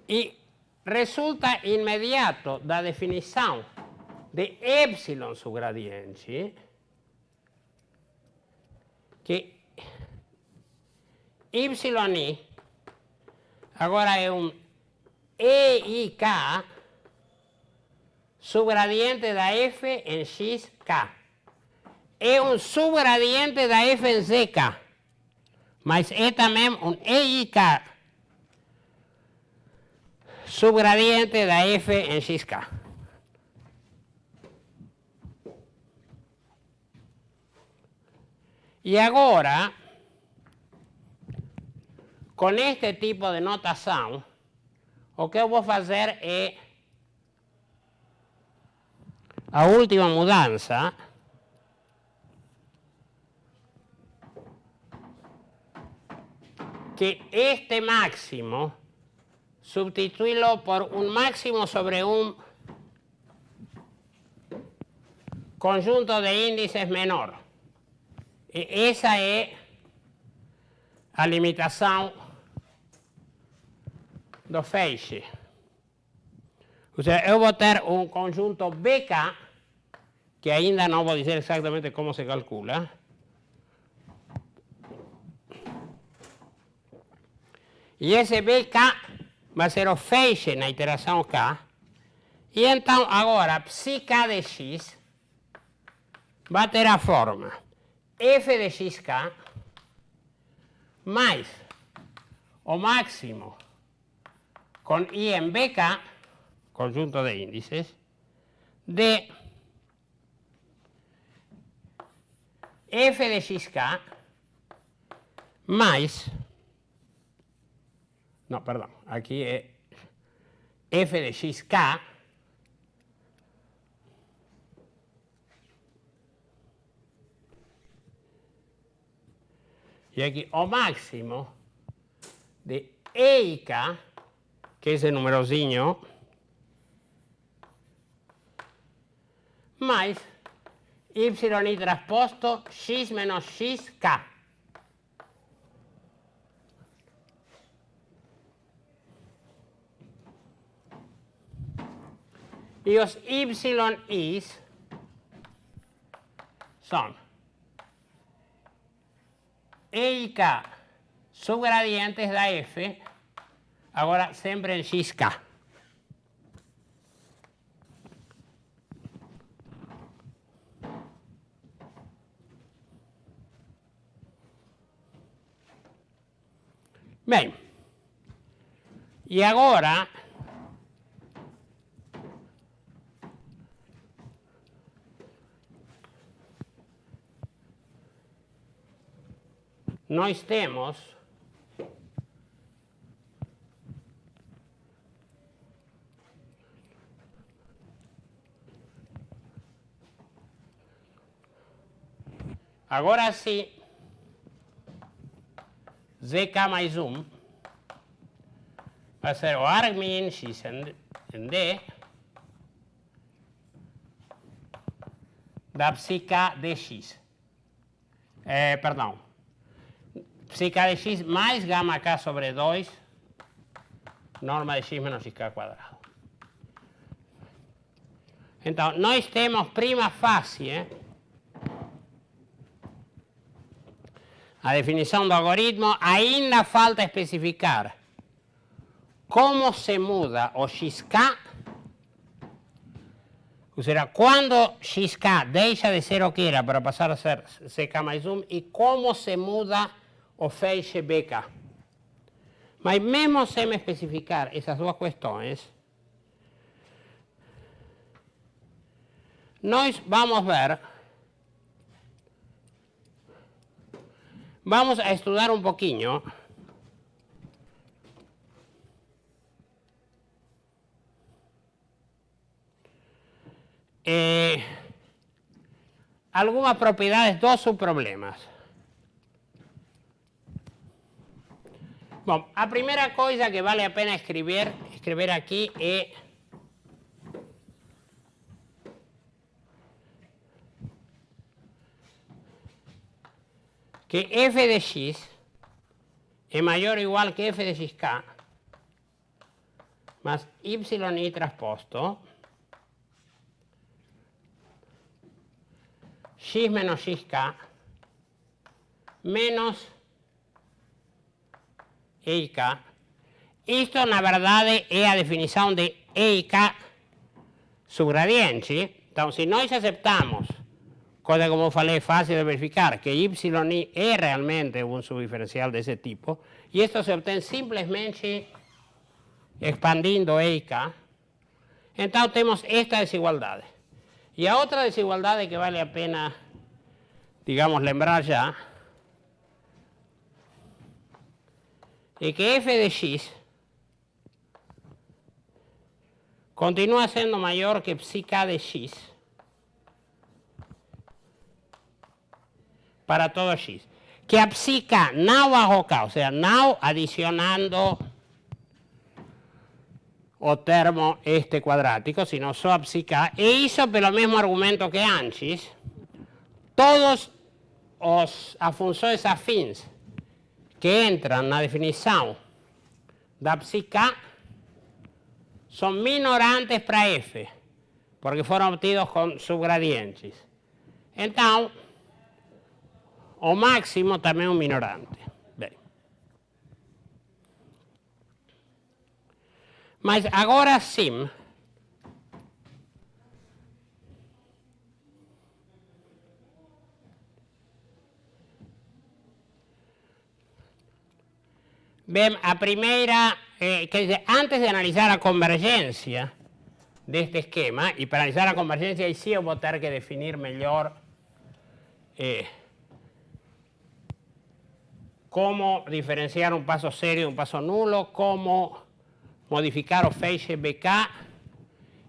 E resulta imediato da definição de epsilon subgradiente que y agora é um e y k subgradiente da f em xk. É um subgradiente da f em zk, mas é também um e y k subgradiente da f em xk. E agora, com este tipo de notação, o que eu vou fazer é a última mudança, que este máximo substituirlo por un máximo sobre un conjunto de índices menor. E essa é a limitação do feixe. Ou seja, eu vou ter um conjunto BK, que ainda não vou dizer exatamente como se calcula, e esse BK vai ser o feixe na iteração K, e então agora psi-K de x vai ter a forma f de xk mais o máximo com i em BK, conjunto de índices, de f de xk mais, no, perdão, aqui é f de xk e aqui o máximo de e y k, que é esse numerozinho, mais y trasposto x menos xk. E os y's são e y k subgradientes da f, agora sempre em xk. Bem, e agora nós temos agora sim zk mais 1 vai ser o argmin x em d da psi k de x. Perdão. Psi k de x mais gama k sobre 2, norma de x menos xk quadrado. Então, nós temos prima facie a definição do algoritmo, ainda falta especificar como se muda o xk, ou seja, quando xk deixa de ser o que era para passar a ser ck mais 1 e como se muda o feixe bk. Mas mesmo sem especificar essas duas questões, nós vamos ver, vamos a estudar um pouquinho algumas propriedades dos subproblemas. Bom, a primeira coisa que vale a pena escrever aqui é que f de x é maior ou igual que f de xk mais y transposto x menos xk menos e e k. Isto, na verdade, é a definição de e e k subgradiente. Então, se nós aceptamos, coisa como eu falei, fácil de verificar, que y é realmente um subdiferencial desse tipo, e isto se obtém simplesmente expandindo e e k, então temos esta desigualdade. E a outra desigualdade que vale a pena, digamos, lembrar já, é que f de x continua sendo maior que psi k de x para todo x. Que a psi k não bajo k, ou seja, não adicionando o termo este quadrático, sino só a psi k, e isso pelo mesmo argumento que antes, todas as funções afins que entram na definição da psi k são minorantes para f, porque foram obtidos com subgradientes. Então, o máximo também é um minorante. Bem. Mas agora sim, bem, a primeira, quer dizer, antes de analisar a convergência deste esquema, e para analisar a convergência, aí sim eu vou ter que definir melhor como diferenciar um passo sério de um passo nulo, como modificar o feixe bk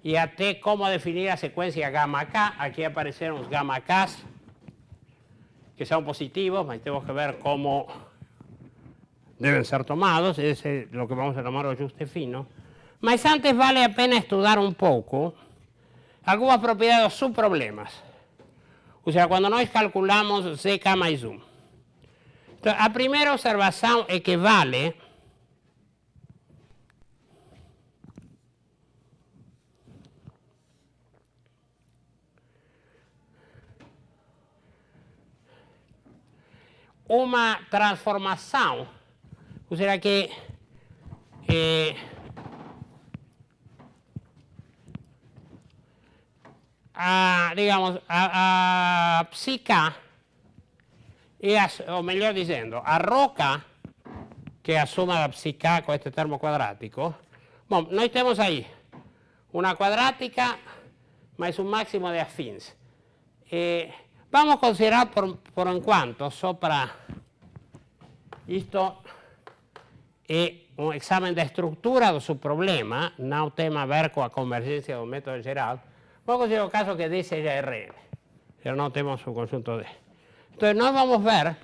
e até como definir a sequência gama k. Aqui apareceram os gama k's que são positivos, mas temos que ver como deben ser tomados, ese es lo que vamos a tomar o ajuste fino. Mas antes vale a pena estudar un pouco algumas propriedades dos subproblemas. Ou seja, quando nós calculamos zk mais 1. Então, a primeira observação é que vale uma transformação, ou seja, que digamos, a psi k, ou melhor dizendo, a rho k, que é a soma da psi k com este termo quadrático. Bom, nós temos aí uma quadrática mais um máximo de afins. Vamos considerar por enquanto, só para isto é um exame da estrutura do subproblema, não tem a ver com a convergência do método geral. Vamos considerar o caso que D seja Rn, já não temos o conjunto D. Então, nós vamos ver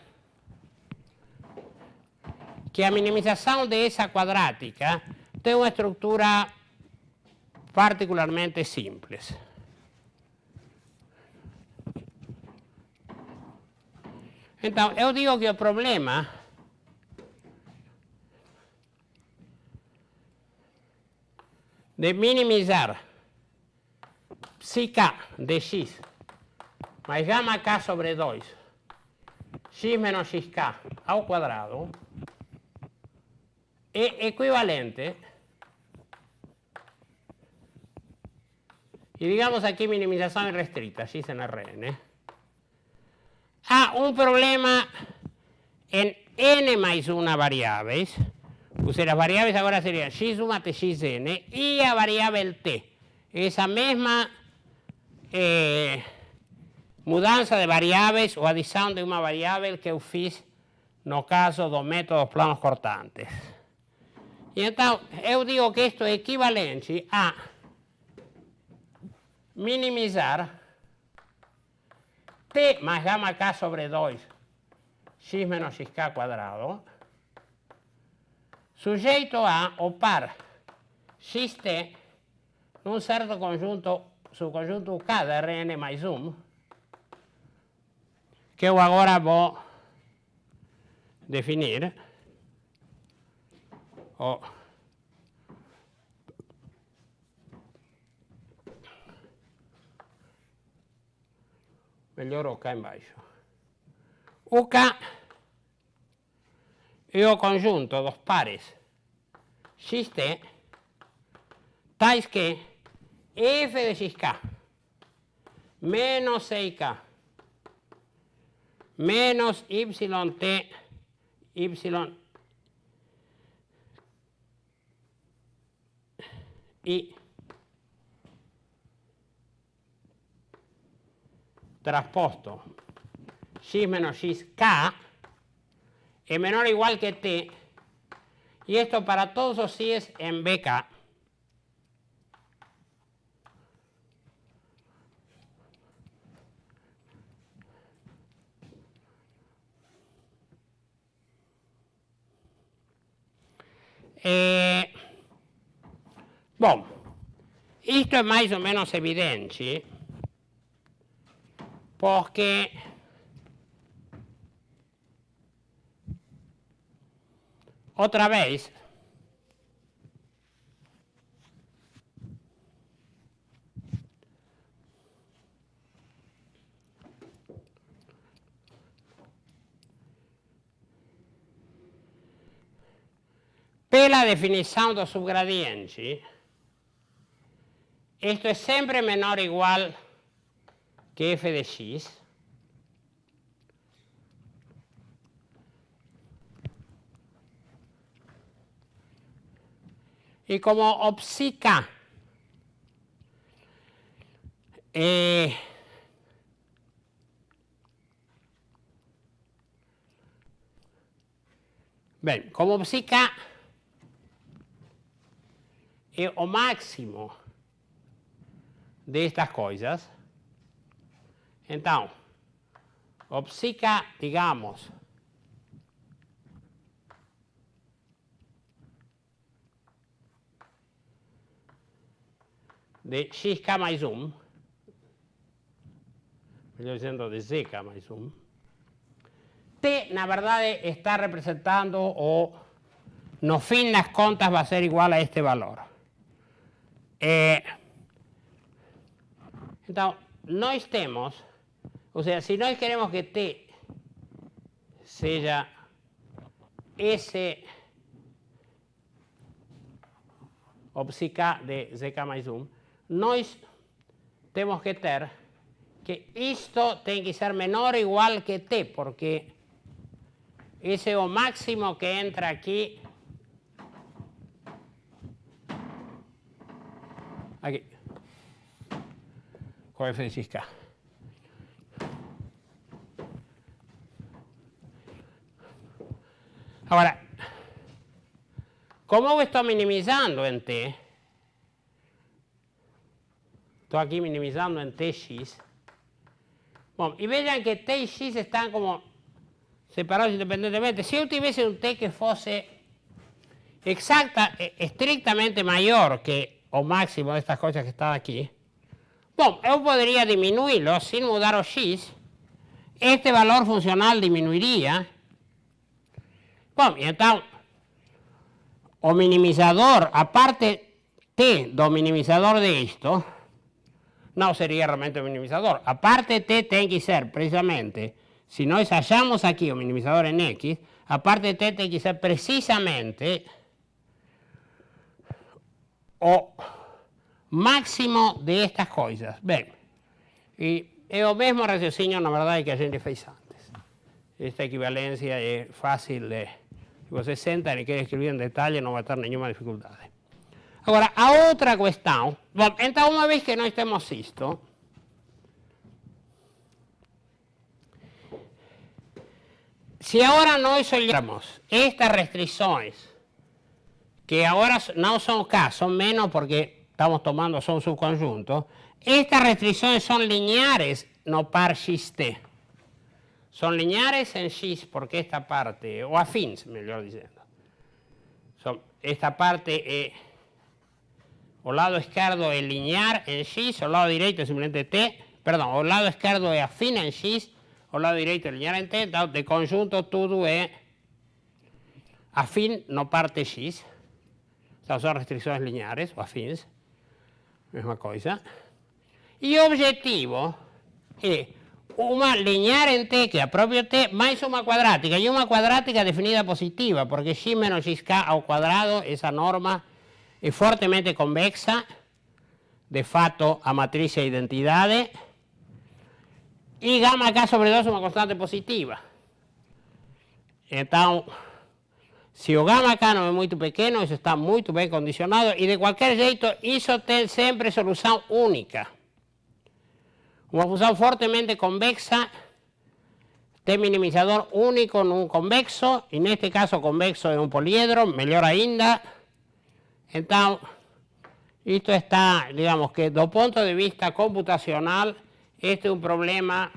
que a minimização dessa quadrática tem uma estrutura particularmente simples. Então, eu digo que o problema de minimizar psi k de x mais gama k sobre 2, x menos xk ao quadrado, é equivalente, y digamos aquí minimización irrestricta, x en Rn, a un problema en n más una variables, o sea, las variables ahora serían x suma t xn y a variable t, esa misma mudança de variáveis ou adição de uma variável que eu fiz no caso dos métodos planos cortantes. E então, eu digo que isto é equivalente a minimizar t mais gama k sobre 2, x menos xk quadrado, sujeito a o par xt num certo conjunto, subconjunto k de Rn mais 1, que eu agora vou definir. Melhor o K embaixo. O K é o conjunto dos pares xt tais que f de xk menos 6k menos yt y trasposto x menos xk es menor o igual que t, y esto para todos los x's en bk bom, isto é mais ou menos evidente porque outra vez pela definição do subgradiente, isto é sempre menor ou igual que f de x. Y como o psi k bem, como psi k é o máximo destas coisas, então, o psi k, digamos, de xk mais 1, melhor dizendo de zk mais 1, t, na verdade, está representando o, no fim das contas, vai ser igual a este valor. Então, nós temos, ou seja, se nós queremos que t seja esse o psi k de zk mais 1, nós temos que ter que isto tem que ser menor ou igual que t, porque esse é o máximo que entra aqui. Aqui. Com f de xk. Agora, como eu estou minimizando em t, estou aqui minimizando em tx. Bom, e vejam que t e x estão como separados independentemente. Se eu tivesse um t que fosse estritamente maior que o máximo destas coisas que estão aqui, bom, eu poderia diminuí-lo sem mudar o x este valor funcional disminuiria. Bom, então, o minimizador, a parte t do minimizador de isto, não seria realmente o minimizador. A parte t tem que ser, precisamente, se nós achamos aqui o minimizador em x, a parte t tem que ser precisamente o máximo de estas coisas. Bem, e é o mesmo raciocínio, na verdade, que a gente fez antes. Esta equivalência é fácil de... Se você senta e quer escrever em detalhe, não vai ter nenhuma dificuldade. Agora, a outra questão... Bom, então, uma vez que nós temos isto, se agora nós olharmos estas restrições, que agora não são K, são menos porque estamos tomando só um subconjunto, estas restrições são lineares no par xt. São lineares em x porque esta parte, ou afins, melhor dizendo. Esta parte é... O lado esquerdo é linear em x, o lado direito é simplesmente t. Perdão, o lado esquerdo é afim em x, o lado direito é linear em t. Então, de conjunto, tudo é afim no parte x. Então, são restrições lineares, ou afins. Mesma coisa. E o objetivo é uma linear em t, que é a própria t, mais uma quadrática. E uma quadrática definida positiva, porque x menos xk ao quadrado, essa norma, é fortemente convexa. De fato, a matriz é a identidade. E gama k sobre 2 é uma constante positiva. Então, se o gama k não é muito pequeno, isso está muito bem condicionado. E de qualquer jeito, isso tem sempre solução única. Uma função fortemente convexa tem minimizador único num convexo. E neste caso, o convexo é um poliedro, melhor ainda. Então, isto está, digamos que do ponto de vista computacional, este é um problema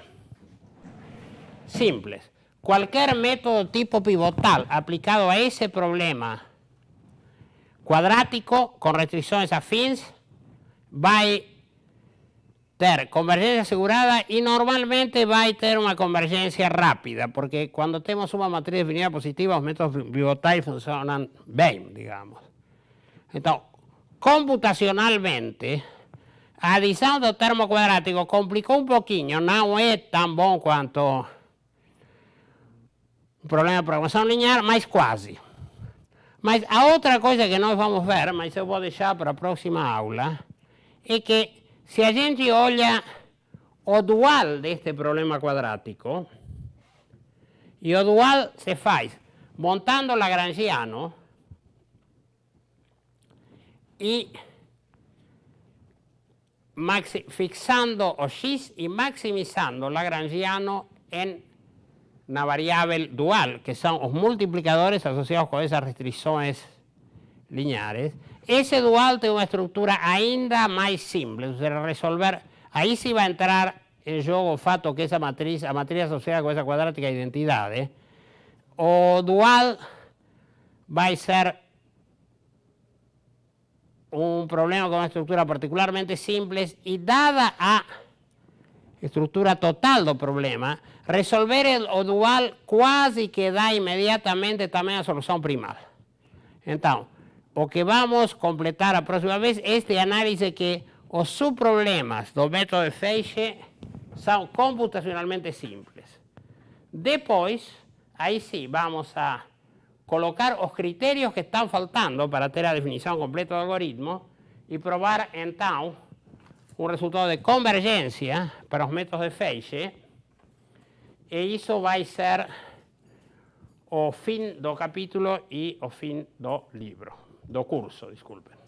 simples. Qualquer método tipo pivotal aplicado a esse problema quadrático, com restrições afins, vai ter convergência assegurada e normalmente vai ter uma convergência rápida, porque quando temos uma matriz definida positiva, os métodos pivotais funcionam bem, digamos. Então, computacionalmente, a adição do termo quadrático complicou um pouquinho, não é tão bom quanto o problema de programação linear, mas quase. Mas a outra coisa que nós vamos ver, mas eu vou deixar para a próxima aula, é que se a gente olha o dual deste problema quadrático, e o dual se faz montando lagrangiano, e fixando o x e maximizando o lagrangiano na variável dual, que são os multiplicadores associados com essas restrições lineares. Esse dual tem uma estrutura ainda mais simples. Resolver, aí sim vai entrar em jogo o fato que essa matriz, a matriz associada com essa quadrática é identidade. O dual vai ser um problema com uma estrutura particularmente simples e, dada a estrutura total do problema, resolver o dual quase que dá imediatamente também a solução primal. Então, o que vamos completar a próxima vez é este análise que os subproblemas do método de Feixe são computacionalmente simples. Depois, aí sim, vamos a colocar os critérios que estão faltando para ter a definição completa do algoritmo e provar, então, um resultado de convergência para os métodos de Feixe. E isso vai ser o fim do capítulo e o fim do livro, do curso, desculpem.